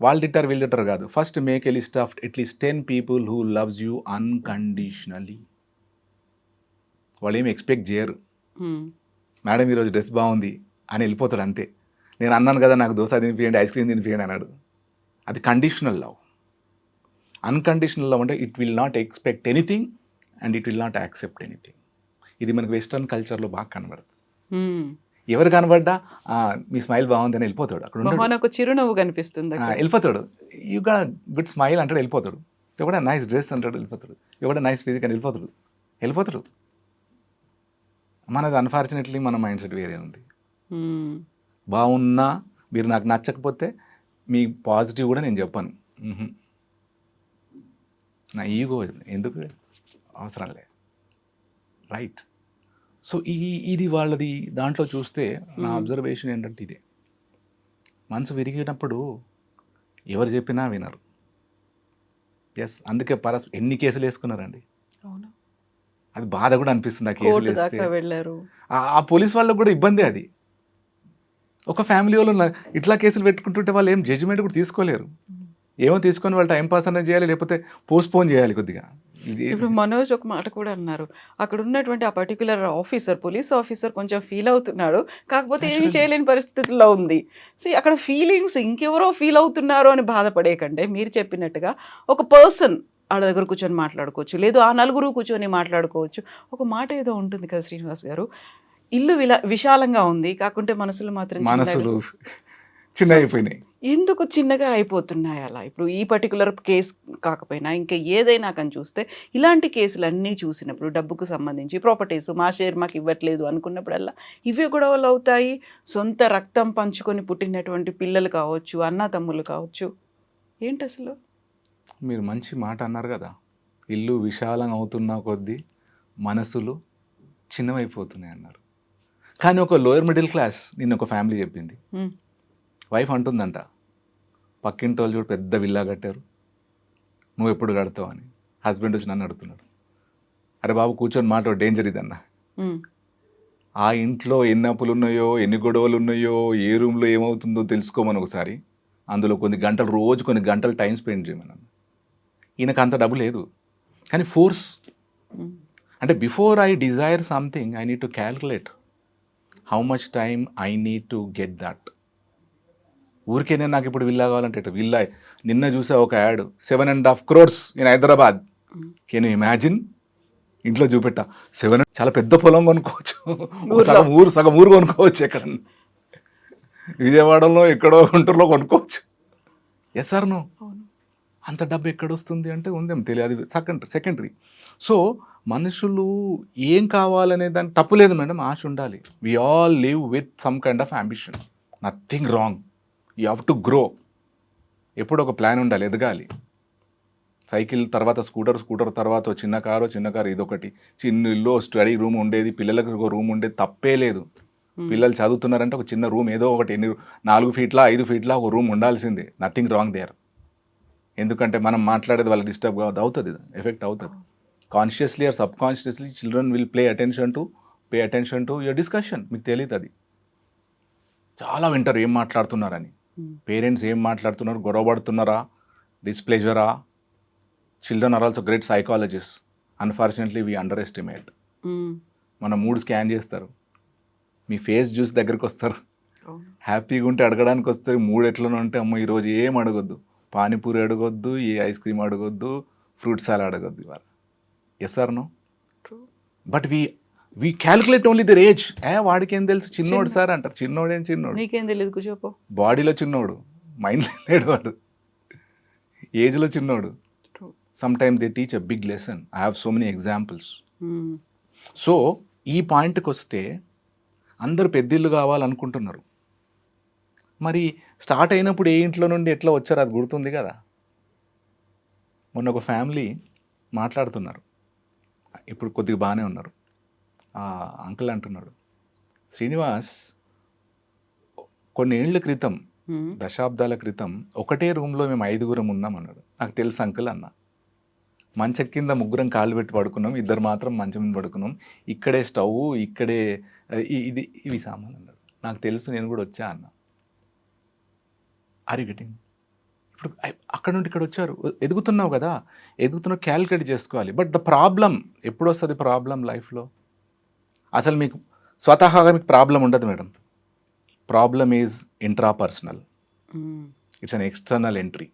వాళ్ళు తిట్టారు వీళ్ళు తిట్టారు కాదు. First make a list of at least 10 people who loves you unconditionally. వాళ్ళు ఏమి ఎక్స్పెక్ట్ చేయరు. మేడం ఈరోజు డ్రెస్ బాగుంది అని వెళ్ళిపోతాడు అంతే. నేను అన్నాను కదా నాకు దోశ తినిపియండి, ఐస్ క్రీమ్ తినిపియండి అన్నాడు. అది కండిషనల్ లవ్. అన్కండిషనల్ లవ్ అంటే it will not expect anything and it will not accept anything. ఇది మనకి వెస్టర్న్ కల్చర్లో బాగా కనబడుతుంది. ఎవరు కనబడ్డా మీ స్మైల్ బాగుందని వెళ్ళిపోతాడు. అక్కడ ఒక చిరునవ్వు కనిపిస్తుంది, వెళ్ళిపోతాడు. యూ గా గుడ్ స్మైల్ అంటాడు, వెళ్ళిపోతాడు. ఎవడ నైస్ డ్రెస్ అంటాడు, వెళ్ళిపోతాడు. ఎవడ నైస్ ఫిజిక్ అని వెళ్ళిపోతాడు. మనది అన్ఫార్చునేట్లీ మన మైండ్ సెట్ వేరే ఉంది. బాగున్నా మీరు నాకు నచ్చకపోతే మీ పాజిటివ్ కూడా నేను చెప్పాను. నా ఈగో ఎందుకు అవసరం లే, రైట్. సో ఇది వాళ్ళది. దాంట్లో చూస్తే నా అబ్జర్వేషన్ ఏంటంటే ఇదే, మనసు విరిగినప్పుడు ఎవరు చెప్పినా వినరు. ఎస్, అందుకే ఎన్ని కేసులు వేసుకున్నారండి. అది బాధ కూడా అనిపిస్తుంది. ఆ కేసులు వేస్తే ఆ పోలీస్ వాళ్ళకు కూడా ఇబ్బంది. అది ఒక ఫ్యామిలీ వాళ్ళు ఇట్లా కేసులు పెట్టుకుంటుంటే వాళ్ళు ఏం జడ్జిమెంట్ కూడా తీసుకోలేరు. ఏమో తీసుకొని వాళ్ళు టైంపాస్ అనేది చేయాలి, లేకపోతే పోస్ట్పోన్ చేయాలి కొద్దిగా. ఇప్పుడు మనోజ్ ఒక మాట కూడా అన్నారు, అక్కడ ఉన్నటువంటి ఆ పర్టికులర్ ఆఫీసర్, పోలీస్ ఆఫీసర్ కొంచెం ఫీల్ అవుతున్నాడు, కాకపోతే ఏమీ చేయలేని పరిస్థితుల్లో ఉంది. సో అక్కడ ఫీలింగ్స్ ఇంకెవరో ఫీల్ అవుతున్నారు అని బాధపడేకంటే మీరు చెప్పినట్టుగా ఒక పర్సన్ ఆడ దగ్గర కూర్చొని మాట్లాడుకోవచ్చు, లేదు ఆ నలుగురు కూర్చొని మాట్లాడుకోవచ్చు. ఒక మాట ఏదో ఉంటుంది కదా శ్రీనివాస్ గారు, ఇల్లు విశాలంగా ఉంది, కాకుంటే మనసులు మాత్రం మనసులు చిన్న అయిపోయినాయి. ఎందుకు చిన్నగా అయిపోతున్నాయి అలా? ఇప్పుడు ఈ పర్టికులర్ కేస్ కాకపోయినా ఇంకా ఏదైనా కానీ చూస్తే ఇలాంటి కేసులన్నీ చూసినప్పుడు డబ్బుకు సంబంధించి ప్రాపర్టీస్ మా షేర్ మాకు ఇవ్వట్లేదు అనుకున్నప్పుడల్లా ఇవే గొడవలు అవుతాయి. సొంత రక్తం పంచుకొని పుట్టినటువంటి పిల్లలు కావచ్చు, అన్న తమ్ముళ్ళు కావచ్చు. ఏంటి అసలు? మీరు మంచి మాట అన్నారు కదా, ఇల్లు విశాలం అవుతున్న కొద్దీ మనసులు చిన్నవైపోతున్నాయి అన్నారు. కానీ ఒక లోయర్ మిడిల్ క్లాస్ నిన్న ఒక ఫ్యామిలీ చెప్పింది, వైఫ్ అంటుందంట, పక్కింటి వాళ్ళు చూడు పెద్ద విల్లా కట్టారు, నువ్వు ఎప్పుడు కడతావు అని. హస్బెండ్ వచ్చి నన్ను అడుగుతున్నాడు, అరే బాబు కూర్చొని మాట డేంజర్ ఇదన్న. ఆ ఇంట్లో ఎన్ని అప్పులు ఉన్నాయో, ఎన్ని గొడవలు ఉన్నాయో, ఏ రూమ్లో ఏమవుతుందో తెలుసుకోమని ఒకసారి, అందులో కొన్ని గంటలు రోజు కొన్ని గంటలు టైం స్పెండ్ చేయమన్నాను. ఈయనకు అంత డబ్బు లేదు, కానీ ఫోర్స్ అంటే before I desire something I need to calculate how much time I need to get that. ఊరికేనే నాకు ఇప్పుడు విల్లా కావాలంటే విల్లా, నిన్న చూసా ఒక ad, 7.5 crores in Hyderabad. Can you imagine? ఇంట్లో చూపెట్టా 7, చాలా పెద్ద పొలం కొనుక్కోవచ్చు, సగం ఊరు కొనుక్కోవచ్చు, ఎక్కడ విజయవాడలో ఎక్కడో గుంటూరులో కొనుక్కోవచ్చు. Yes or no? అంత డబ్బు ఎక్కడొస్తుంది అంటే ఉందేం తెలియదు, సెకండరీ. సో మనుషులు ఏం కావాలనే దానికి తప్పులేదు మేడం, ఆశ ఉండాలి. We all live with some kind of ambition, nothing wrong. You have to grow. ఎప్పుడు ఒక ప్లాన్ ఉండాలి, ఎదగాలి. సైకిల్ తర్వాత స్కూటర్ తర్వాత చిన్న కారు, ఇదొకటి. చిన్న ఇల్లు, స్టడీ రూమ్ ఉండేది, పిల్లలకు ఒక రూమ్ ఉండేది, తప్పే లేదు. పిల్లలు చదువుతున్నారంటే ఒక చిన్న రూమ్ ఏదో ఒకటి, 4 feet 5 feet ఒక రూమ్ ఉండాల్సిందే, నథింగ్ రాంగ్ దేర్. ఎందుకంటే మనం మాట్లాడేది వాళ్ళకి డిస్టర్బ్ అవుతుంది, ఎఫెక్ట్ అవుతుంది. Consciously or subconsciously children will pay attention to your discussion. మీకు తెలియదు అది. చాలా వింటారు ఏం మాట్లాడుతున్నారని. పేరెంట్స్ ఏం మాట్లాడుతున్నారు, గొడవ పడుతున్నారా, డిస్ప్లేజరా. Children are also great psychologist. Unfortunately we underestimate. మన మూడ్ స్కాన్ చేస్తారు, మీ ఫేస్ చూసి దగ్గరికి వస్తారు. హ్యాపీగా ఉంటే అడగడానికి వస్తారు, మూడు ఎట్లనో ఉంటే అమ్మ ఈరోజు ఏం అడగొద్దు, పానీపూరి అడగొద్దు, ఏ ఐస్ క్రీమ్ అడగొద్దు, ఫ్రూట్ సాలడ్ అడగొద్దు ఇవాళ. Yes or no? But we calculate only their age. వాడికి ఏం తెలుసు, చిన్నోడు సార్ అంటారు. చిన్నోడేం చిన్నోడు, నీకేం తెలియదు కూర్చోపో. బాడీలో చిన్నోడు, మైండ్లో లేడు వాడు, ఏజ్లో చిన్నోడు. Some time they teach a big lesson. I have so many examples. So ఈ పాయింట్కి వస్తే అందరూ పెద్దిల్లు కావాలనుకుంటున్నారు. మరి స్టార్ట్ అయినప్పుడు ఏ ఇంట్లో నుండి ఎట్లా వచ్చారో అది గుర్తుంది కదా. మొన్న ఒక ఫ్యామిలీ మాట్లాడుతున్నారు, ఇప్పుడు కొద్దిగా బాగానే ఉన్నారు. అంకుల్ అంటున్నాడు, శ్రీనివాస్ కొన్ని ఏళ్ళ క్రితం, దశాబ్దాల క్రితం ఒకటే రూమ్లో మేము 5 ఉన్నాం అన్నాడు. నాకు తెలుసు అంకుల్ అన్న. మంచం కింద 3 కాళ్ళు పెట్టి పడుకున్నాం, 2 మాత్రం మంచం మీద పడుకున్నాం, ఇక్కడే స్టవ్, ఇక్కడే ఇవి సామాన్ అన్నాడు. నాకు తెలుసు, నేను కూడా వచ్చా అన్న. Are you getting? ఇప్పుడు అక్కడ నుండి ఇక్కడ వచ్చారు, ఎదుగుతున్నావు కదా, ఎదుగుతున్నావు, క్యాలిక్యులేట్ చేసుకోవాలి. బట్ ద ప్రాబ్లం ఎప్పుడు వస్తుంది? ప్రాబ్లం లైఫ్లో అసలు మీకు స్వతహాగా మీకు ప్రాబ్లం ఉండదు madam. Problem is intrapersonal. It's an external entry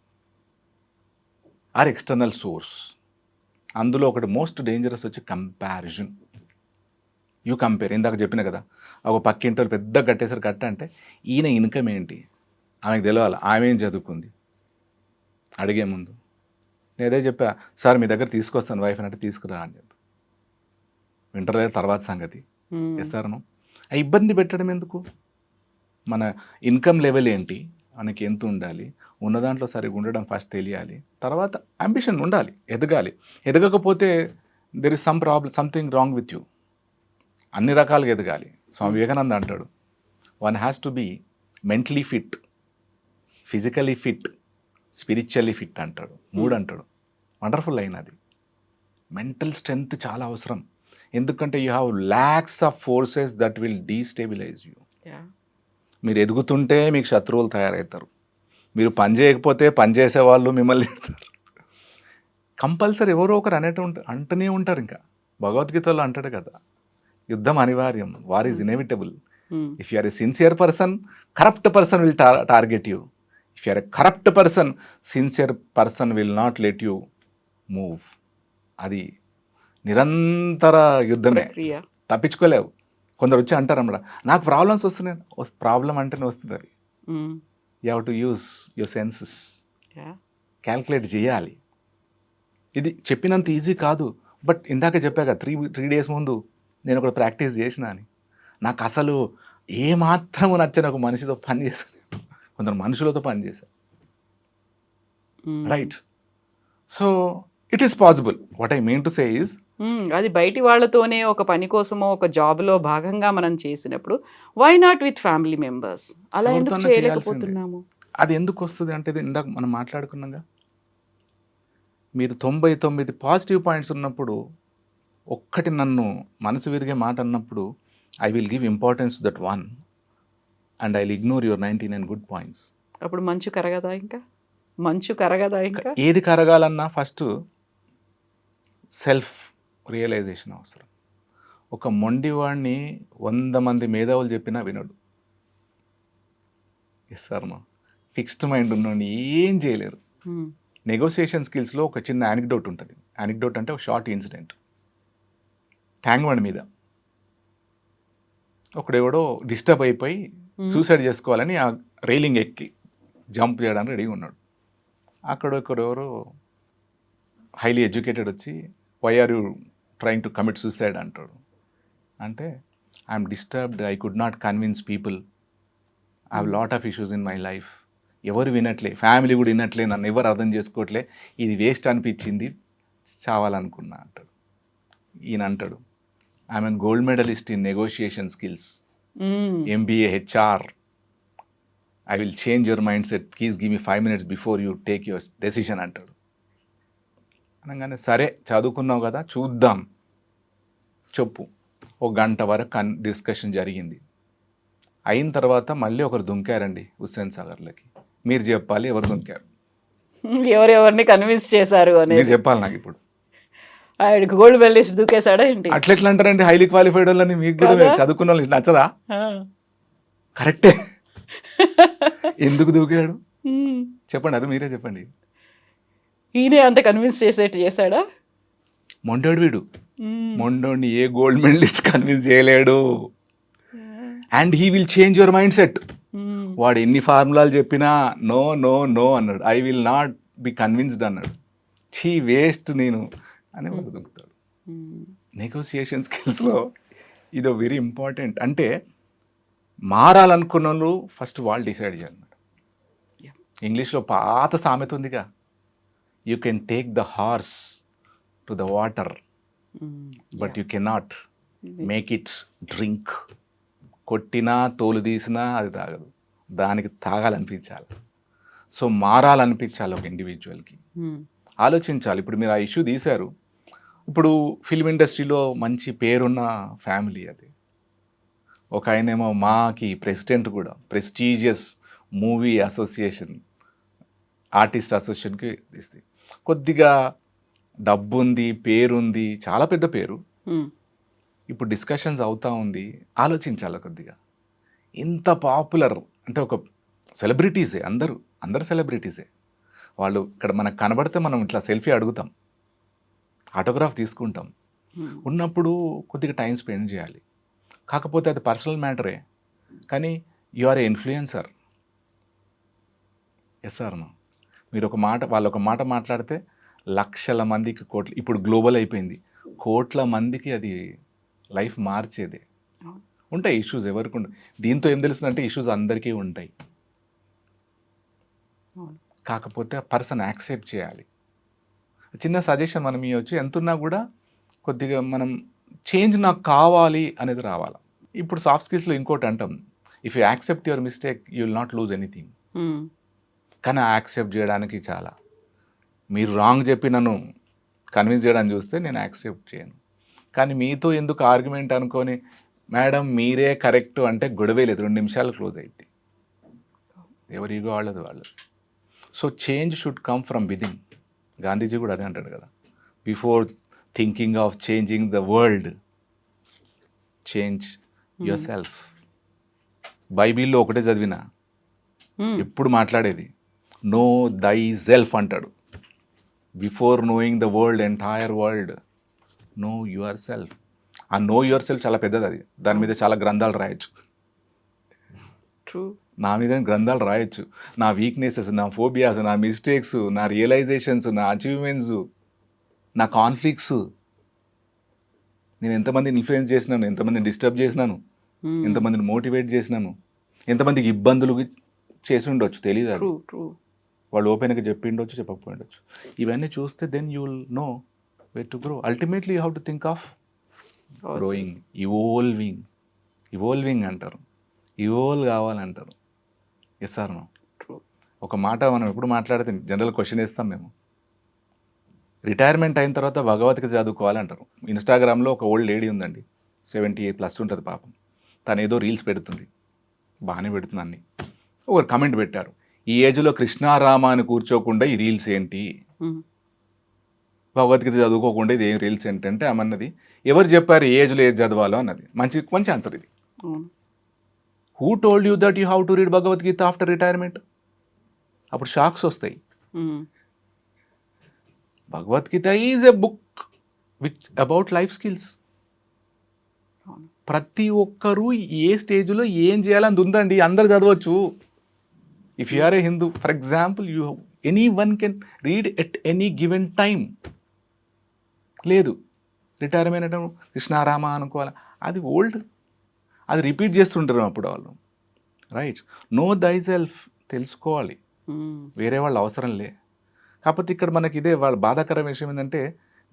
or external source. అందులో ఒకటి మోస్ట్ డేంజరస్ వచ్చి కంపారిజన్. You compare. ఇందాక చెప్పిన కదా, ఒక పక్కింటి పెద్ద కట్టేసారు, కట్ట అంటే ఈయన ఇన్కమ్ ఏంటి ఆమెకు తెలియాలి, ఆమె ఏం చదువుకుంది అడిగే ముందు. నేను అదే చెప్పా, సార్ మీ దగ్గర తీసుకొస్తాను వైఫ్ అంటే, తీసుకురా అని చెప్పి. వింటర్లేదు తర్వాత సంగతి. Yes sir no? ఆ ఇబ్బంది పెట్టడం ఎందుకు? మన ఇన్కమ్ లెవెల్ ఏంటి, మనకి ఎంత ఉండాలి, ఉన్న దాంట్లో సరిగా ఉండడం ఫస్ట్ తెలియాలి, తర్వాత అంబిషన్ ఉండాలి, ఎదగాలి. ఎదగకపోతే there is something wrong with you. అన్ని రకాలుగా ఎదగాలి. స్వామి వివేకానంద అంటాడు, one has to be mentally fit, physically fit, spiritually fit అంటాడు. 3 అంటాడు. వండర్ఫుల్ అయినది. మెంటల్ స్ట్రెంగ్త్ చాలా అవసరం. ఎందుకంటే you have lakhs of forces that will destabilise you. మీరు ఎదుగుతుంటే మీకు శత్రువులు తయారవుతారు. మీరు పని చేయకపోతే పని చేసే వాళ్ళు మిమ్మల్ని తిడతారు. కంపల్సరీ ఎవరో ఒకరు అంటూనే ఉంటారు. ఇంకా భగవద్గీతలో అంటాడు కదా, యుద్ధం అనివార్యం, war is inevitable. If you are a sincere person, corrupt person will target you. If you are a corrupt person, sincere person will not let you move. అది నిరంతర యుద్ధమే, ప్రక్రియ. తప్పించుకోలేవు. కొందరు వచ్చి అంటారు అన్నమాట, నాకు ప్రాబ్లమ్స్ వస్తున్నాయి. ప్రాబ్లం అంటేనే వస్తుంది అది. You have to use your senses, calculate చేయాలి. ఇది చెప్పినంత ఈజీ కాదు. బట్ ఇందాక చెప్పాక 3 days ముందు నేను ఒకటి ప్రాక్టీస్ చేసిన అని, నాకు అసలు ఏమాత్రము నచ్చని ఒక మనిషితో పని చేశాను, కొందరు మనుషులతో పని చేశాను. Right. So it is possible. What I mean to say is, అది బయటి వాళ్ళతోనే ఒక పని కోసమో ఒక జాబ్లో భాగంగా మనం చేసినప్పుడు why not with family members? అలా ఎందుకు ఎవరితోనో చేయలేకపోతున్నాము? అది ఎందుకు వస్తుంది అంటే, ఇది ఇందాక మనం మాట్లాడుకున్నాగా, మీరు 99 పాజిటివ్ పాయింట్స్ ఉన్నప్పుడు ఒక్కటి నన్ను మనసు విరిగే మాట అన్నప్పుడు, I will give importance that one and I will ignore your 99 good points. అప్పుడు మంచు కరగదా ఇంకా? మంచు కరగదా ఇంకా? ఏది కరగాలన్నా ఫస్ట్ సెల్ఫ్ రియలైజేషన్ అవసరం. ఒక మొండివాడిని 100 మంది మేధావులు చెప్పినా వినడు. ఎస్ సార్, మా ఫిక్స్డ్ మైండ్ ఉన్నోడిని ఏం చేయలేరు. నెగోసియేషన్ స్కిల్స్లో ఒక చిన్న యానిక్డోట్ ఉంటుంది. యానిక్డోట్ అంటే ఒక షార్ట్ ఇన్సిడెంట్. ట్యాంక్ బండ్ మీద ఒకడెవడో డిస్టర్బ్ అయిపోయి సూసైడ్ చేసుకోవాలని ఆ రైలింగ్ ఎక్కి జంప్ చేయడానికి రెడీగా ఉన్నాడు. అక్కడెవరో హైలీ ఎడ్యుకేటెడ్ వచ్చి, why are you trying to commit suicide అంటాడు. అంటే I'm disturbed, I could not convince people, I have lot of issues in my life. ఎవరు వినట్లే, ఫ్యామిలీ కూడా వినట్లే, నన్ను ఎవరు అర్థం చేసుకోవట్లే, ఇది వేస్ట్ అనిపించింది, చావాలనుకున్నా అంటాడు. ఈయన అంటాడు, I'm an gold medallist in negotiation skills, MBA HR, I will change your mind set, please give me 5 minutes before you take your decision అంటాడు. అనగానే సరే చదువుకున్నావు కదా చూద్దాం చెప్పు. 1 గంట వరకు డిస్కషన్ జరిగింది. అయిన తర్వాత మళ్ళీ ఒకరు దుంకారండి హుస్సేన్ సాగర్లకి. మీరు చెప్పాలి ఎవరు దుంకారు, ఎవరెవరిని కన్విన్స్ చేశారు అని మీరు చెప్పాలి నాకు ఇప్పుడు. ఆయనకు గోల్డ్ మెడలిస్ట్ దూకేశాడా ఏంటి? అట్లెట్లా అంటారండి హైలీ క్వాలిఫైడ్ వాళ్ళని? మీకు కూడా చదువుకున్న వాళ్ళు నచ్చదా? కరెక్టే. ఎందుకు దూకాడు చెప్పండి, అది మీరే చెప్పండి. ఈయనే అంత కన్విన్స్ చేసేట్టు చేశాడా? మొండోడు వీడు. మొండోడిని ఏ గోల్డ్ మెడలిస్ట్ కన్విన్స్ చేయలేడు. And he will change your mind set. వాడు ఎన్ని ఫార్ములాలు చెప్పినా నో నో నో అన్నాడు. I will not be convinced అన్నాడు. చీ వేస్ట్ నేను అని వాడు దొరుకుతాడు. నెగోసియేషన్ స్కిల్స్లో ఇది వెరీ ఇంపార్టెంట్. అంటే మారాలనుకున్న వాళ్ళు ఫస్ట్ వాళ్ళు డిసైడ్ చేయాలన్నమాట. ఇంగ్లీష్లో పాత సామెత ఉందిగా, you can take the horse to the water but you cannot make it drink. కొట్టినా తోలు తీసినా అది తాగదు, దానికి తాగాలనిపించాలి. సో మారాలనిపించాలి ఒక ఇండివిజువల్కి. ఆలోచించాలి. ఇప్పుడు మీరు ఆ ఇష్యూ తీశారు. ఇప్పుడు ఫిల్మ్ ఇండస్ట్రీలో మంచి పేరున్న ఫ్యామిలీ అది. ఒక ఆయనేమో మాకి ప్రెసిడెంట్ కూడా, ప్రెస్టీజియస్ మూవీ అసోసియేషన్, ఆర్టిస్ట్ అసోసియేషన్కి ఇస్తే కొద్దిగా డబ్బు ఉంది, పేరుంది, చాలా పెద్ద పేరు. ఇప్పుడు డిస్కషన్స్ అవుతూ ఉంది. ఆలోచించాలి కొద్దిగా. ఇంత పాపులర్ అంటే ఒక సెలబ్రిటీసే, అందరు సెలబ్రిటీసే. వాళ్ళు ఇక్కడ మనకు కనబడితే మనం ఇట్లా సెల్ఫీ అడుగుతాం, ఆటోగ్రాఫ్ తీసుకుంటాం. ఉన్నప్పుడు కొద్దిగా టైం స్పెండ్ చేయాలి. కాకపోతే అది పర్సనల్ మ్యాటరే, కానీ you are a influencer. Yes sir నా, మీరు ఒక మాట, వాళ్ళు ఒక మాట మాట్లాడితే లక్షల మందికి, కోట్ల, ఇప్పుడు గ్లోబల్ అయిపోయింది, కోట్ల మందికి అది లైఫ్ మార్చేదే. ఉంటాయి ఇష్యూస్ ఎవరికి ఉంటాయి. దీంతో ఏం తెలుస్తుందంటే ఇష్యూస్ అందరికీ ఉంటాయి. కాకపోతే ఆ పర్సన్ యాక్సెప్ట్ చేయాలి. చిన్న సజెషన్ మనం ఇవ్వచ్చు. ఎంతున్నా కూడా కొద్దిగా మనం చేంజ్ నాకు కావాలి అనేది రావాలి. ఇప్పుడు సాఫ్ట్ స్కిల్స్లో ఇంకోటి అంటాం, if you accept your mistake you will not lose anything. కానీ యాక్సెప్ట్ చేయడానికి చాలా, మీరు రాంగ్ చెప్పి నన్ను కన్విన్స్ చేయడానికి చూస్తే నేను యాక్సెప్ట్ చేయను. కానీ మీతో ఎందుకు ఆర్గ్యుమెంట్ అనుకొని మేడం మీరే కరెక్ట్ అంటే గొడవే లేదు, 2 నిమిషాలు క్లోజ్ అయింది. ఎవరి ఈగో వాళ్ళది. So change should come from within. Gandhiji కూడా అదే అంటాడు కదా, before thinking of changing the world change your self. బైబిల్లో ఒకటే చదివిన, ఎప్పుడు మాట్లాడేది నో దై సెల్ఫ్ అంటాడు. Before knowing the entire world know your self. ఆ నో యువర్ సెల్ఫ్ చాలా పెద్దది, అది దాని మీద చాలా గ్రంథాలు రాయొచ్చు. ట్రూ. నా మీద గ్రంథాలు రాయొచ్చు, నా వీక్నెసెస్, నా ఫోబియాస్, నా మిస్టేక్స్, నా రియలైజేషన్స్, నా అచీవ్మెంట్స్, నా కాన్ఫ్లిక్ట్స్, నేను ఎంతమందిని ఇన్ఫ్లుయెన్స్ చేసినాను, ఎంతమందిని డిస్టర్బ్ చేసినాను, ఎంతమందిని మోటివేట్ చేసినాను, ఎంతమందికి ఇబ్బందులు చేసి ఉండొచ్చు, తెలియదు అది. వాళ్ళు ఓపెన్గా చెప్పి ఉండొచ్చు, చెప్పకపోయి ఉండొచ్చు. ఇవన్నీ చూస్తే then you will know where to grow. Ultimately, you have to think of growing, evolving అంటారు, ఇవోల్వ్ కావాలంటారు. Yes or no? ఒక మాట మనం ఎప్పుడు మాట్లాడితే జనరల్ క్వశ్చన్ వేస్తాం మేము, రిటైర్మెంట్ అయిన తర్వాత భగవద్గీత చదువుకోవాలంటారు. ఇన్స్టాగ్రామ్లో ఒక ఓల్డ్ లేడీ ఉందండి, 78+ ఉంటుంది పాపం, తను ఏదో రీల్స్ పెడుతుంది, బాగానే పెడుతుంది అన్ని. ఒకరు కమెంట్ పెట్టారు, ఈ ఏజ్లో కృష్ణారామ అని కూర్చోకుండా ఈ రీల్స్ ఏంటి, భగవద్గీత చదువుకోకుండా ఇది ఏం రీల్స్ ఏంటంటే అన్నది, ఎవరు చెప్పారు ఈ ఏజ్లో ఏది చదవాలో అన్నది. మంచి ఆన్సర్ ఇది. Who told you that you have to read Bhagavad Gita after retirement? అప్పుడు షాక్స్ వస్తాయి. Bhagavad Gita is a book which about life skills. ప్రతి ఒక్కరూ ఏ స్టేజ్లో ఏం చేయాలని ఉందండి, అందరు చదవచ్చు. If you are A Hindu, for example, any one can read at any given time. లేదు, రిటైర్మెంట్ అంటే కృష్ణారామ అనుకోవాలి, అది ఓల్డ్, అది రిపీట్ చేస్తుంటారు అప్పుడు వాళ్ళు. రైట్, నో దై సెల్ఫ్, తెలుసుకోవాలి, వేరే వాళ్ళు అవసరం లే. కాకపోతే ఇక్కడ మనకి ఇదే వాళ్ళ బాధాకర విషయం ఏంటంటే,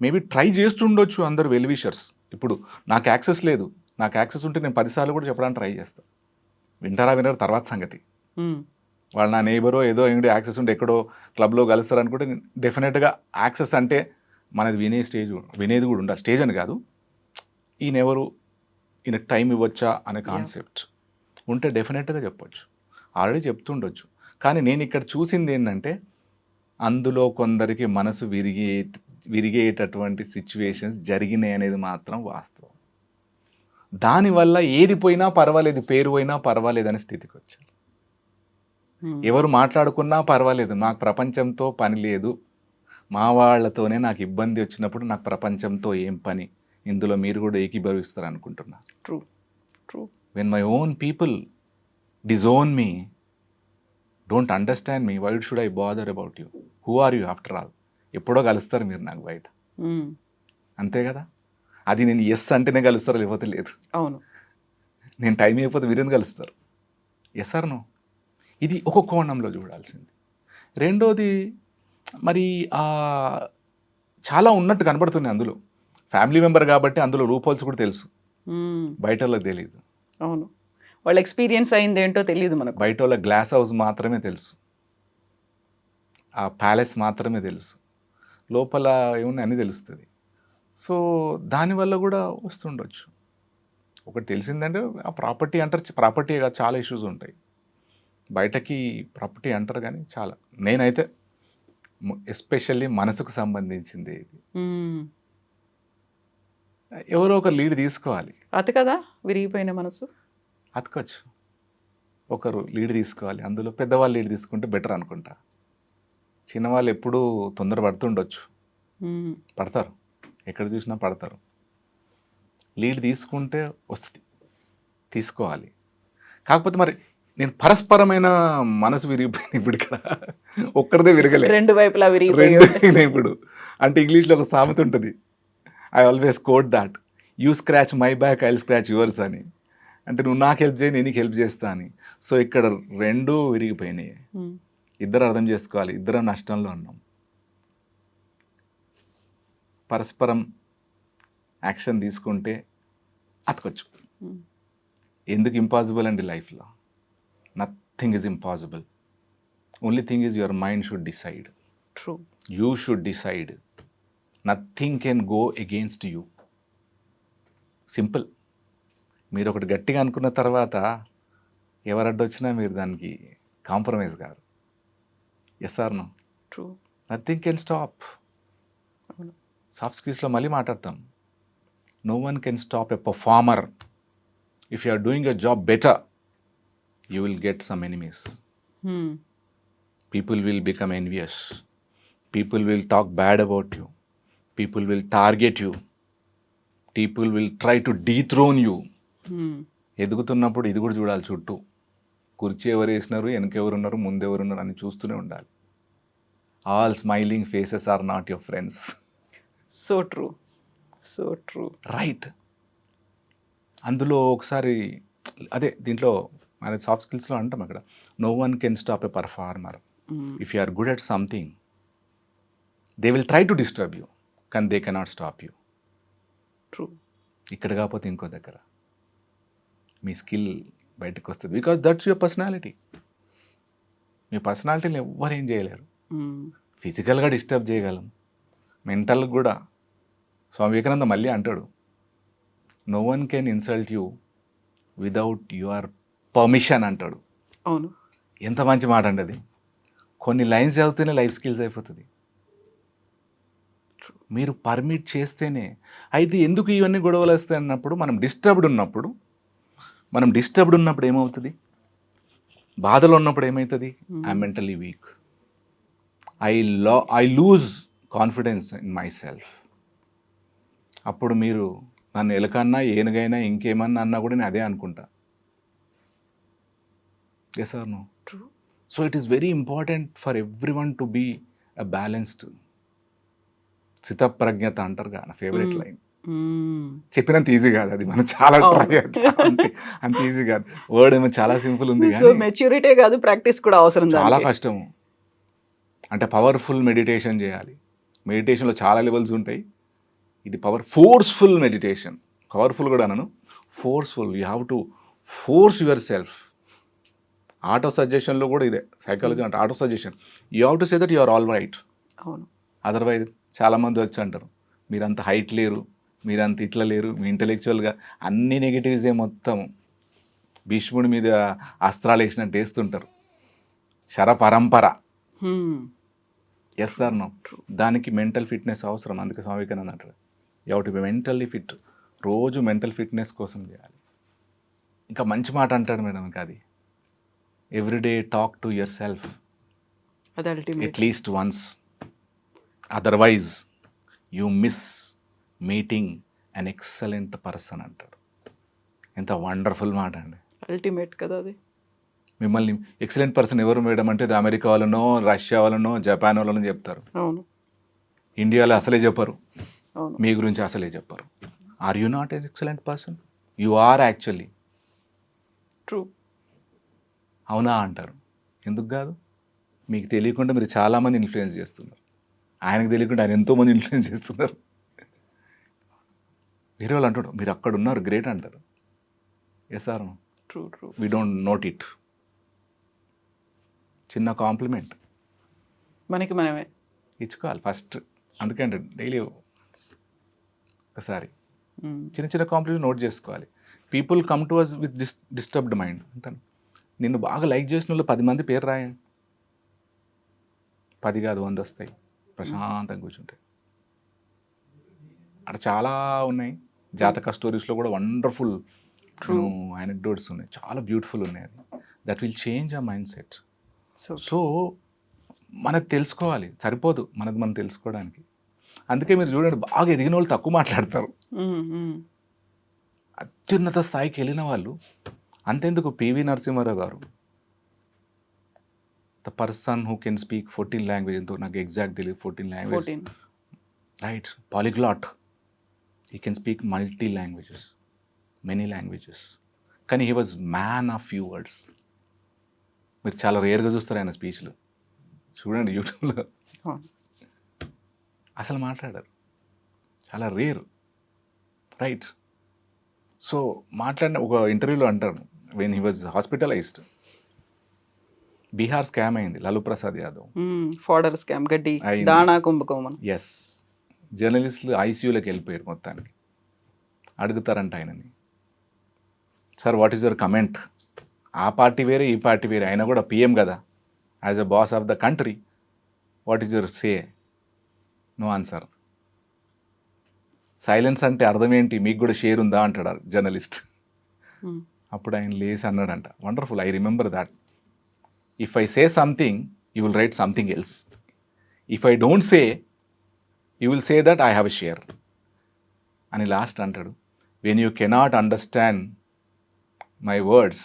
మేబీ ట్రై చేస్తుండొచ్చు అందరు వెల్ విషర్స్. ఇప్పుడు నాకు యాక్సెస్ లేదు, నాకు యాక్సెస్ ఉంటే నేను 10 సార్లు కూడా చెప్పడానికి ట్రై చేస్తాను. వినరు తర్వాత సంగతి. వాళ్ళు నా నేబరో ఏదో ఏంటి యాక్సెస్ ఉంటే ఎక్కడో క్లబ్లో కలుస్తారు అనుకుంటే, డెఫినెట్గా యాక్సెస్ అంటే మనది వినేది కూడా ఉండాలి. స్టేజ్ అని కాదు, ఈయనెవరు, ఈయనకు టైం ఇవ్వచ్చా అనే కాన్సెప్ట్ ఉంటే డెఫినెట్గా చెప్పొచ్చు, ఆల్రెడీ చెప్తుండొచ్చు. కానీ నేను ఇక్కడ చూసింది ఏంటంటే, అందులో కొందరికి మనసు విరిగేటటువంటి సిచ్యువేషన్స్ జరిగినాయి అనేది మాత్రం వాస్తవం. దానివల్ల ఏది పోయినా పర్వాలేదు, పేరు పోయినా పర్వాలేదు అనే స్థితికి వచ్చారు. ఎవరు మాట్లాడుకున్నా పర్వాలేదు, నాకు ప్రపంచంతో పని లేదు, మా వాళ్ళతోనే నాకు ఇబ్బంది వచ్చినప్పుడు నాకు ప్రపంచంతో ఏం పని, ఇందులో మీరు కూడా ఏకీభవిస్తారు అనుకుంటున్నా. True. When my own people disown me, don't understand me, why should I bother about you, who are you after all? ఎప్పుడో కలుస్తారు మీరు నాకు బయట, అంతే కదా. అది నేను ఎస్ అంటేనే కలుస్తారు, లేకపోతే లేదు. అవును, నేను టైం అయిపోతే మీరేందుకు కలుస్తారు? Yes or no? ఇది ఒక కోణంలో చూడాల్సింది. రెండోది, మరి చాలా ఉన్నట్టు కనబడుతుంది అందులో. ఫ్యామిలీ మెంబర్ కాబట్టి అందులో రూపోల్స్ కూడా తెలుసు, బయట వాళ్ళకి తెలియదు. అవును, వాళ్ళ ఎక్స్పీరియన్స్ అయింది ఏంటో తెలియదు మనకు. బయట వాళ్ళ గ్లాస్ హౌస్ మాత్రమే తెలుసు, ఆ ప్యాలెస్ మాత్రమే తెలుసు, లోపల ఏమున్నాయి అన్నీ తెలుస్తుంది. సో దానివల్ల కూడా వస్తుండొచ్చు. ఒకటి తెలిసిందంటే, ఆ ప్రాపర్టీ అంటారు, ప్రాపర్టీ చాలా ఇష్యూస్ ఉంటాయి, బయటకి ప్రాపర్టీ అంటారు కానీ చాలా. నేనైతే ఎస్పెషల్లీ మనసుకు సంబంధించింది ఇది. ఎవరో ఒక లీడ్ తీసుకోవాలి. కదా విరిగిపోయిన మనసు అతకొచ్చు, ఒకరు లీడ్ తీసుకోవాలి. అందులో పెద్దవాళ్ళు లీడ్ తీసుకుంటే బెటర్ అనుకుంటా. చిన్నవాళ్ళు ఎప్పుడూ తొందర పడుతుండొచ్చు, పడతారు, ఎక్కడ చూసినా పడతారు. లీడ్ తీసుకుంటే వస్తుంది, తీసుకోవాలి. కాకపోతే మరి నేను పరస్పరమైన మనసు విరిగిపోయిన ఇప్పుడు ఇక్కడ ఒక్కడిదే విరగలే, రెండు వైపులా విరిగిపోయినా ఇప్పుడు. అంటే ఇంగ్లీష్లో ఒక సామెత ఉంటుంది, I always quote that, you scratch my back, I will scratch yours అని. అంటే నువ్వు నాకు హెల్ప్ చేయి, నేను నీకు హెల్ప్ చేస్తా అని. సో ఇక్కడ రెండూ విరిగిపోయినాయి. ఇద్దరు అర్థం చేసుకోవాలి, ఇద్దరు నష్టంలో ఉన్నాం. పరస్పరం యాక్షన్ తీసుకుంటే అతకొచ్చు. ఎందుకు ఇంపాసిబుల్ అండి లైఫ్లో? Nothing is impossible. Only thing is your mind should decide. True, you should decide. Nothing can go against you. Simple. మీరు ఒకటి గట్టిగా అనుకున్న తర్వాత ఎవరు అడ్డొచ్చినా మీరు దానికి కాంప్రమైజ్ కాదు. Yes or no? True, nothing can stop. Soft స్కిల్స్లో మళ్ళీ మాట్లాడతాం, no one can stop a performer. If you are doing a job better, you will get some enemies. People will become envious. People will talk bad about you, people will target you, people will try to dethrone you. ఎదుగుతున్నప్పుడు ఇది కూడా చూడాలి, చుట్టూ కుర్చీ ఎవరు వేసినారు, వెనకెవరున్నారు, ముందెవరున్నారు అని చూస్తూనే ఉండాలి. All smiling faces are not your friends. So true, so true. Right. అందులో ఒకసారి అదే దీంట్లో మన సాఫ్ట్ స్కిల్స్లో అంటాం అక్కడ, no one can stop a performer. If you are good at something they will try to disturb you, కానీ they cannot stop you. True. ఇక్కడ కాకపోతే ఇంకో దగ్గర మీ స్కిల్ బయటకు వస్తుంది, బికాజ్ దట్స్ యువర్ పర్సనాలిటీ. మీ పర్సనాలిటీని ఎవ్వరు ఏం చేయలేరు. ఫిజికల్గా డిస్టర్బ్ చేయగలం, మెంటల్గా కూడా. స్వామి వివేకానంద మళ్ళీ అంటాడు, no one can insult you without your permission అంటాడు. అవును. ఎంత మంచి మాట అండి అది. కొన్ని లైన్స్ చదివితేనే లైఫ్ స్కిల్స్ అయిపోతుంది, మీరు పర్మిట్ చేస్తేనే. అయితే ఎందుకు ఇవన్నీ గొడవలు వస్తాయి అన్నప్పుడు, మనం డిస్టర్బ్డ్ ఉన్నప్పుడు ఏమవుతుంది, బాధలో ఉన్నప్పుడు ఏమవుతుంది, I mentally week, I lose confidence in my self. అప్పుడు మీరు నన్ను ఎలకన్నా ఏనుగైనా ఇంకేమన్నా అన్నా కూడా నేను అదే అనుకుంటా. Yes or no? True. So it is very important for everyone to be a balanced. స్థితప్రజ్ఞత అంటారు కదా, నా ఫేవరెట్ లైన్. చెప్పినంత ఈజీ కాదు అది, మనం చాలా ట్రై అంత ఈజీ కాదు. వర్డ్ ఏమో చాలా సింపుల్ ఉంది, మెచ్యూరిటీ కాదు, ప్రాక్టీస్ కూడా అవసరం, చాలా కష్టము. అంటే పవర్ఫుల్ మెడిటేషన్ చేయాలి. మెడిటేషన్లో చాలా లెవెల్స్ ఉంటాయి. ఇది ఫోర్స్ఫుల్ మెడిటేషన్. పవర్ఫుల్ కూడా అనను, forceful. You have to force yourself. Auto సజెషన్లో కూడా ఇదే, సైకాలజీ అంటే auto suggestion. You have to say that you are all right. అవును. అదర్వైజ్ చాలామంది వచ్చి అంటారు, మీరంత హైట్ లేరు, మీరంత ఇట్లా లేరు, మీ ఇంటలెక్చువల్గా అన్ని నెగిటివ్సే మొత్తం భీష్ముడి మీద అస్త్రాలు వేసినట్టు వేస్తుంటారు. శరపరంపర. Yes or no? దానికి మెంటల్ ఫిట్నెస్ అవసరం. అందుకే స్వామి వివేకానంద అంటారు, you have to be mentally fit. రోజు మెంటల్ ఫిట్నెస్ కోసం చేయాలి. ఇంకా మంచి మాట అంటాడు మేడం, ఇంకా అది, everyday talk to yourself at least once, otherwise you miss meeting an excellent person అంటాడు. ఎంత వండర్ఫుల్ మాట అండి. అల్టిమేట్ కదా అది. మిమ్మల్ని ఎక్సలెంట్ పర్సన్ ఎవరు మేడం అంటే, అది అమెరికా వాళ్ళనో, రష్యా వాళ్ళనో, జపాన్ వాళ్ళనో చెప్తారు. అవును. ఇండియాలో అసలే చెప్పరు, అవును, మీ గురించి అసలే చెప్పరు. Are you not an excellent person? You are actually. True. అవునా అంటారు. ఎందుకు కాదు? మీకు తెలియకుండా మీరు చాలామంది ఇన్ఫ్లుయెన్స్ చేస్తున్నారు, ఆయనకు తెలియకుండా ఆయన ఎంతోమంది ఇన్ఫ్లుయెన్స్ చేస్తున్నారు. వేరే వాళ్ళు అంటాడు, మీరు అక్కడ ఉన్నారు, గ్రేట్ అంటారు. Yes or no? True. True. We don't note it. చిన్న కాంప్లిమెంట్ మనకి మనమే ఇచ్చుకోవాలి ఫస్ట్. అందుకంటే డైలీ ఒకసారి చిన్న చిన్న కాంప్లిమెంట్ నోట్ చేసుకోవాలి. People come to us with disturbed mind అంటాను. నిన్ను బాగా లైక్ చేసిన వాళ్ళు 10 మంది పేరు రాయండి, 10 కాదు 100 వస్తాయి. ప్రశాంతంగా కూర్చుంటాయి. అక్కడ చాలా ఉన్నాయి. జాతక స్టోరీస్లో కూడా వండర్ఫుల్ అనెక్డోట్స్ ఉన్నాయి, చాలా బ్యూటిఫుల్ ఉన్నాయి. అది that will change a mind set. So మనకు తెలుసుకోవాలి, సరిపోదు మనది మనం తెలుసుకోవడానికి. అందుకే మీరు చూడండి, బాగా ఎదిగిన వాళ్ళు తక్కువ మాట్లాడతారు. అత్యున్నత స్థాయికి వెళ్ళిన వాళ్ళు అంతెందుకు, పివి నరసింహారావు గారు, the person who can speak 14 language, ఎంతో నాకు ఎగ్జాక్ట్ తెలియదు, 14 language, right, polyglot. He can speak multi languages, many languages, కానీ he was man of few words. మీరు చాలా రేర్గా చూస్తారు ఆయన స్పీచ్లు, చూడండి యూట్యూబ్లో. అసలు మాట్లాడారు, చాలా రేర్, రైట్. సో మాట్లాడిన ఒక ఇంటర్వ్యూలో అంటారు, when he was hospitalised, Bihar scam అయింది, లాలూ ప్రసాద్ యాదవ్ ఫాడర్ స్కామ్, గడ్డి దాణా కుంభకోణం. ఎస్, జర్నలిస్టులు ఐసీయూలోకి వెళ్ళిపోయారు మొత్తానికి. అడుగుతారంట ఆయనని, sir what is your comment? ఆ పార్టీ వేరే, ఈ పార్టీ వేరే, అయినా కూడా పిఎం కదా, as a boss of the country, what is your say? No answer. Silence అంటే అర్థం ఏంటి, మీకు కూడా షేర్ ఉందా అంటాడు జర్నలిస్ట్. అప్పుడు ఆయన లేసి అన్నాడంట, wonderful, I remember that, if I say something you will write something else, if I don't say you will say that I have a share అని లాస్ట్ అంటాడు. When you cannot understand my words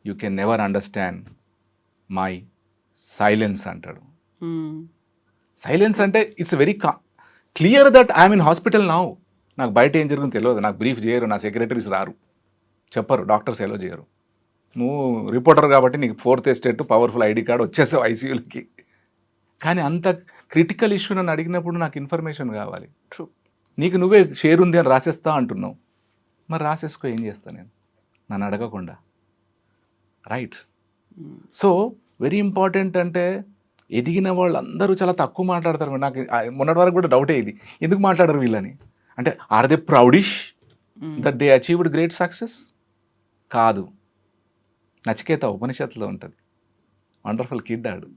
you can never understand my silence అంటాడు. సైలెన్స్ అంటే it's very clear that I'm in hospital now. నాకు బయట ఏం జరుగుతుందో తెలియదు, నాకు బ్రీఫ్ చేయరు, నా సెక్రటరీస్ రారు, చెప్పరు, డాక్టర్స్ ఎలా చేయరు. నువ్వు రిపోర్టర్ కాబట్టి నీకు 4th estate powerful ID card వచ్చేసావు ఐసీయూలకి. కానీ అంత క్రిటికల్ ఇష్యూ నన్ను అడిగినప్పుడు నాకు ఇన్ఫర్మేషన్ కావాలి. ట్రూ. నీకు నువ్వే షేర్ ఉంది అని రాసేస్తా అంటున్నావు, మరి రాసేసుకో, ఏం చేస్తా నేను నన్ను అడగకుండా, రైట్? So very important. అంటే ఎదిగిన వాళ్ళు అందరూ చాలా తక్కువ మాట్లాడతారు. నాకు మొన్నటి వరకు కూడా డౌటే ఇది, ఎందుకు మాట్లాడరు వీళ్ళని. అంటే are they proudish that they achieved great success? కాదు. నచికేత ఉపనిషత్తులో ఉంటుంది, వండర్ఫుల్ కిడ్ ఆడు,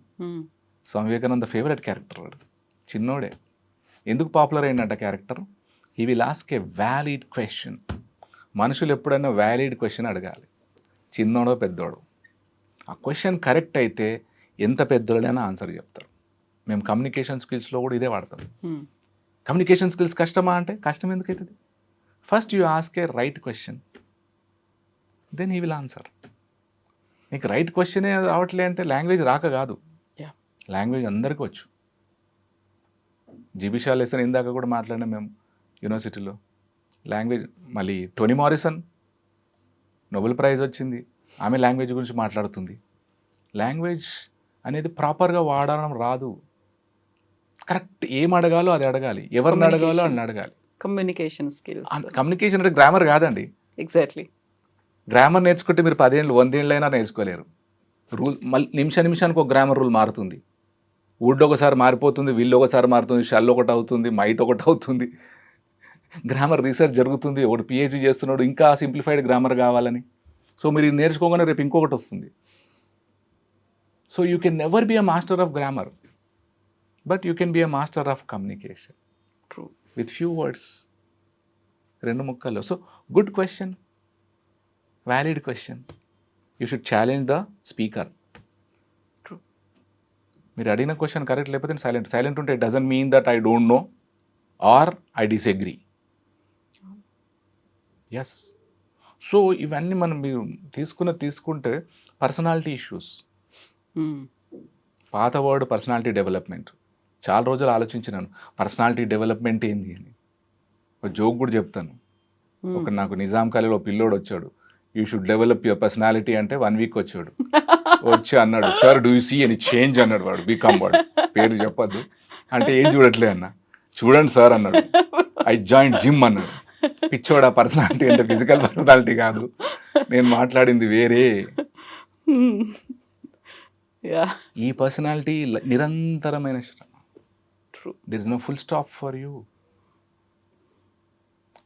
స్వామి వివేకానంద ఫేవరెట్ క్యారెక్టర్ వాడు, చిన్నోడే. ఎందుకు పాపులర్ అయిందంట character? He will ask a valid question. మనుషులు ఎప్పుడైనా వ్యాలిడ్ క్వశ్చన్ అడగాలి, చిన్నోడో పెద్దోడో. ఆ క్వశ్చన్ కరెక్ట్ అయితే ఎంత పెద్దోడైనా ఆన్సర్ చెప్తారు. మేము కమ్యూనికేషన్ స్కిల్స్లో కూడా ఇదే వాడతాం. కమ్యూనికేషన్ స్కిల్స్ కష్టమా అంటే కష్టం ఎందుకు అవుతుంది? First you ask a right question, then he will answer. నీకు రైట్ క్వశ్చనే రావట్లే అంటే లాంగ్వేజ్ రాక కాదు, లాంగ్వేజ్ అందరికీ వచ్చు. జిబిషా లెసన్ ఇందాక కూడా మాట్లాడినాం మేము యూనివర్సిటీలో. లాంగ్వేజ్, మళ్ళీ టోనీ మారిసన్ నోబెల్ ప్రైజ్ వచ్చింది, ఆమె లాంగ్వేజ్ గురించి మాట్లాడుతుంది. లాంగ్వేజ్ అనేది ప్రాపర్గా వాడడం రాదు. కరెక్ట్ ఏం అడగాలో అది అడగాలి, ఎవరిని అడగాలో అని అడగాలి. Communication skills. కమ్యూనికేషన్ అంటే గ్రామర్ కాదండి. ఎగ్జాక్ట్లీ. గ్రామర్ నేర్చుకుంటే మీరు 10 ఏళ్ళు 100 ఏళ్ళైనా నేర్చుకోలేరు. రూల్ మళ్ళీ నిమిషానికి ఒక గ్రామర్ రూల్ మారుతుంది. వుడ్ ఒకసారి మారిపోతుంది, విల్ ఒకసారి మారుతుంది, షల్ ఒకటి అవుతుంది, మైట్ ఒకటి అవుతుంది. గ్రామర్ రీసెర్చ్ జరుగుతుంది, ఒకటి పిహెచ్డీ చేస్తున్నాడు ఇంకా సింప్లిఫైడ్ గ్రామర్ కావాలని. సో మీరు ఇది నేర్చుకోగానే రేపు ఇంకొకటి వస్తుంది. So you can never be a master of grammar, but you can be a master of communication. True. With few words, 2 ముక్కల్లో. So good question, valid question, you should challenge the speaker. మీరు అడిగిన క్వశ్చన్ కరెక్ట్ లేకపోతే సైలెంట్ ఉంటే it doesn't mean that I don't know or I disagree. Yes. So ఇవన్నీ మనం మీరు తీసుకుంటే పర్సనాలిటీ ఇష్యూస్. పాత వర్డ్ పర్సనాలిటీ డెవలప్మెంట్. చాలా రోజులు ఆలోచించినాను పర్సనాలిటీ డెవలప్మెంట్ ఏంది అని. ఒక జోక్ కూడా చెప్తాను. ఒక నాకు నిజాం కాలేజీలో పిల్లోడు వచ్చాడు, you should develop your personality అంటే 1 వీక్ వచ్చాడు. వచ్చి అన్నాడు, sir do you see any change అన్నాడు. వాడు బీకామ్ వాడు, పేరు చెప్పద్దు. అంటే ఏం చూడట్లే అన్న. చూడండి సార్ అన్నాడు. ఐ జాయింట్ జిమ్ అన్నాడు. పిచ్చోడా, పర్సనాలిటీ అంటే ఫిజికల్ పర్సనాలిటీ కాదు, నేను మాట్లాడింది వేరే. ఈ పర్సనాలిటీ నిరంతరమైన శ్రమ. There is no full stop for you.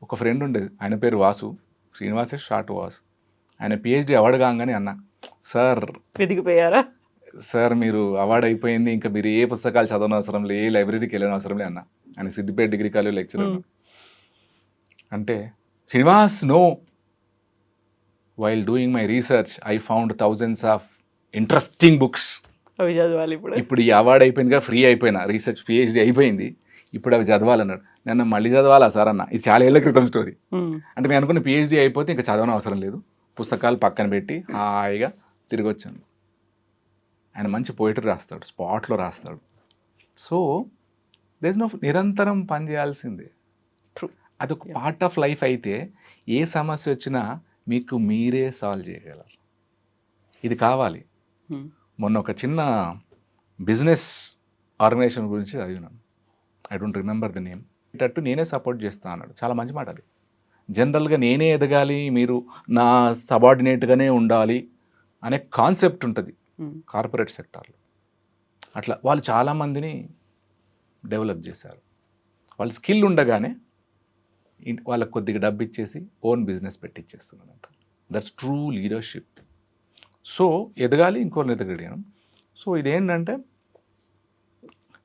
ఒక ఫ్రెండ్ ఉండేది, ఆయన పేరు వాసు, శ్రీనివాసే షార్ట్ వాసు. ఆయన పిహెచ్డీ అవార్డు కాగానే అన్న, సార్ వెతికిపోయారా సార్ మీరు అవార్డు అయిపోయింది, ఇంకా మీరు ఏ పుస్తకాలు చదవని అవసరం లే, ఏ లైబ్రరీకి వెళ్ళని అవసరం లే అన్న. ఆయన సిద్దిపేట డిగ్రీ కాలేజ్ లెక్చరర్. అంటే Srinivas, no, while doing my research I found thousands of interesting books. అవి చదవాలి ఇప్పుడు ఈ అవార్డు అయిపోయిందిగా, ఫ్రీ అయిపోయినా, రీసెర్చ్ పిహెచ్డీ అయిపోయింది, ఇప్పుడు అవి చదవాలన్నాడు. నేను మళ్ళీ చదవాలా సార్ అన్న. ఇది చాలా ఏళ్ల క్రితం స్టోరీ. అంటే నేను అనుకున్న పిహెచ్డీ అయిపోతే ఇంకా చదవని అవసరం లేదు, పుస్తకాలు పక్కన పెట్టి హాయిగా తిరిగి వచ్చాను. ఆయన మంచి పోయిటరీ రాస్తాడు, స్పాట్లో రాస్తాడు. సో దేర్ ఇస్ నో, నిరంతరం పని చేయాల్సిందే. అదొక పార్ట్ ఆఫ్ లైఫ్. అయితే ఏ సమస్య వచ్చినా మీకు మీరే సాల్వ్ చేయగలరు. ఇది కావాలి. మొన్న ఒక చిన్న బిజినెస్ ఆర్గనైజేషన్ గురించి చదివినాను, I don't remember the name. ఇటట్టు నేనే సపోర్ట్ చేస్తాను అన్నాడు. చాలా మంచి మాట అది. జనరల్గా నేనే ఎదగాలి, మీరు నా సబార్డినేట్గానే ఉండాలి అనే కాన్సెప్ట్ ఉంటుంది కార్పొరేట్ సెక్టార్లో. అట్లా వాళ్ళు చాలామందిని డెవలప్ చేశారు. వాళ్ళ స్కిల్ ఉండగానే వాళ్ళకి కొద్దిగా డబ్బు ఇచ్చేసి ఓన్ బిజినెస్ పెట్టిచ్చేస్తున్నారంట. That's true leadership. సో ఎదగాలి, ఇంకోరిని ఎదగడం. సో ఇదేంటంటే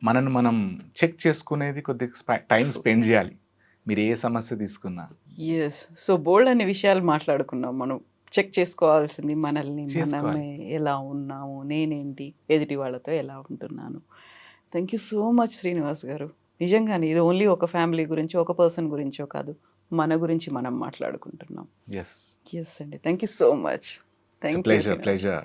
మనల్ని మనం చెక్ చేసుకునేది కొద్దిగా టైం స్పెండ్ చేయాలి, మీరు ఏ సమస్య తీసుకున్నా. ఎస్. సో బోల్డ్ అనే విషయాలు మాట్లాడుకున్నాం మనం. చెక్ చేసుకోవాల్సింది మనల్ని, మనమే ఎలా ఉన్నాము, నేనేంటి, ఎదుటి వాళ్ళతో ఎలా ఉంటున్నాను. Thank you so much Srinivas గారు. నిజంగానే ఇది ఓన్లీ ఒక ఫ్యామిలీ గురించి, ఒక పర్సన్ గురించో కాదు, మన గురించి మనం మాట్లాడుకుంటున్నాం. ఎస్, ఎస్ అండి, thank you so much. Thank you. Pleasure.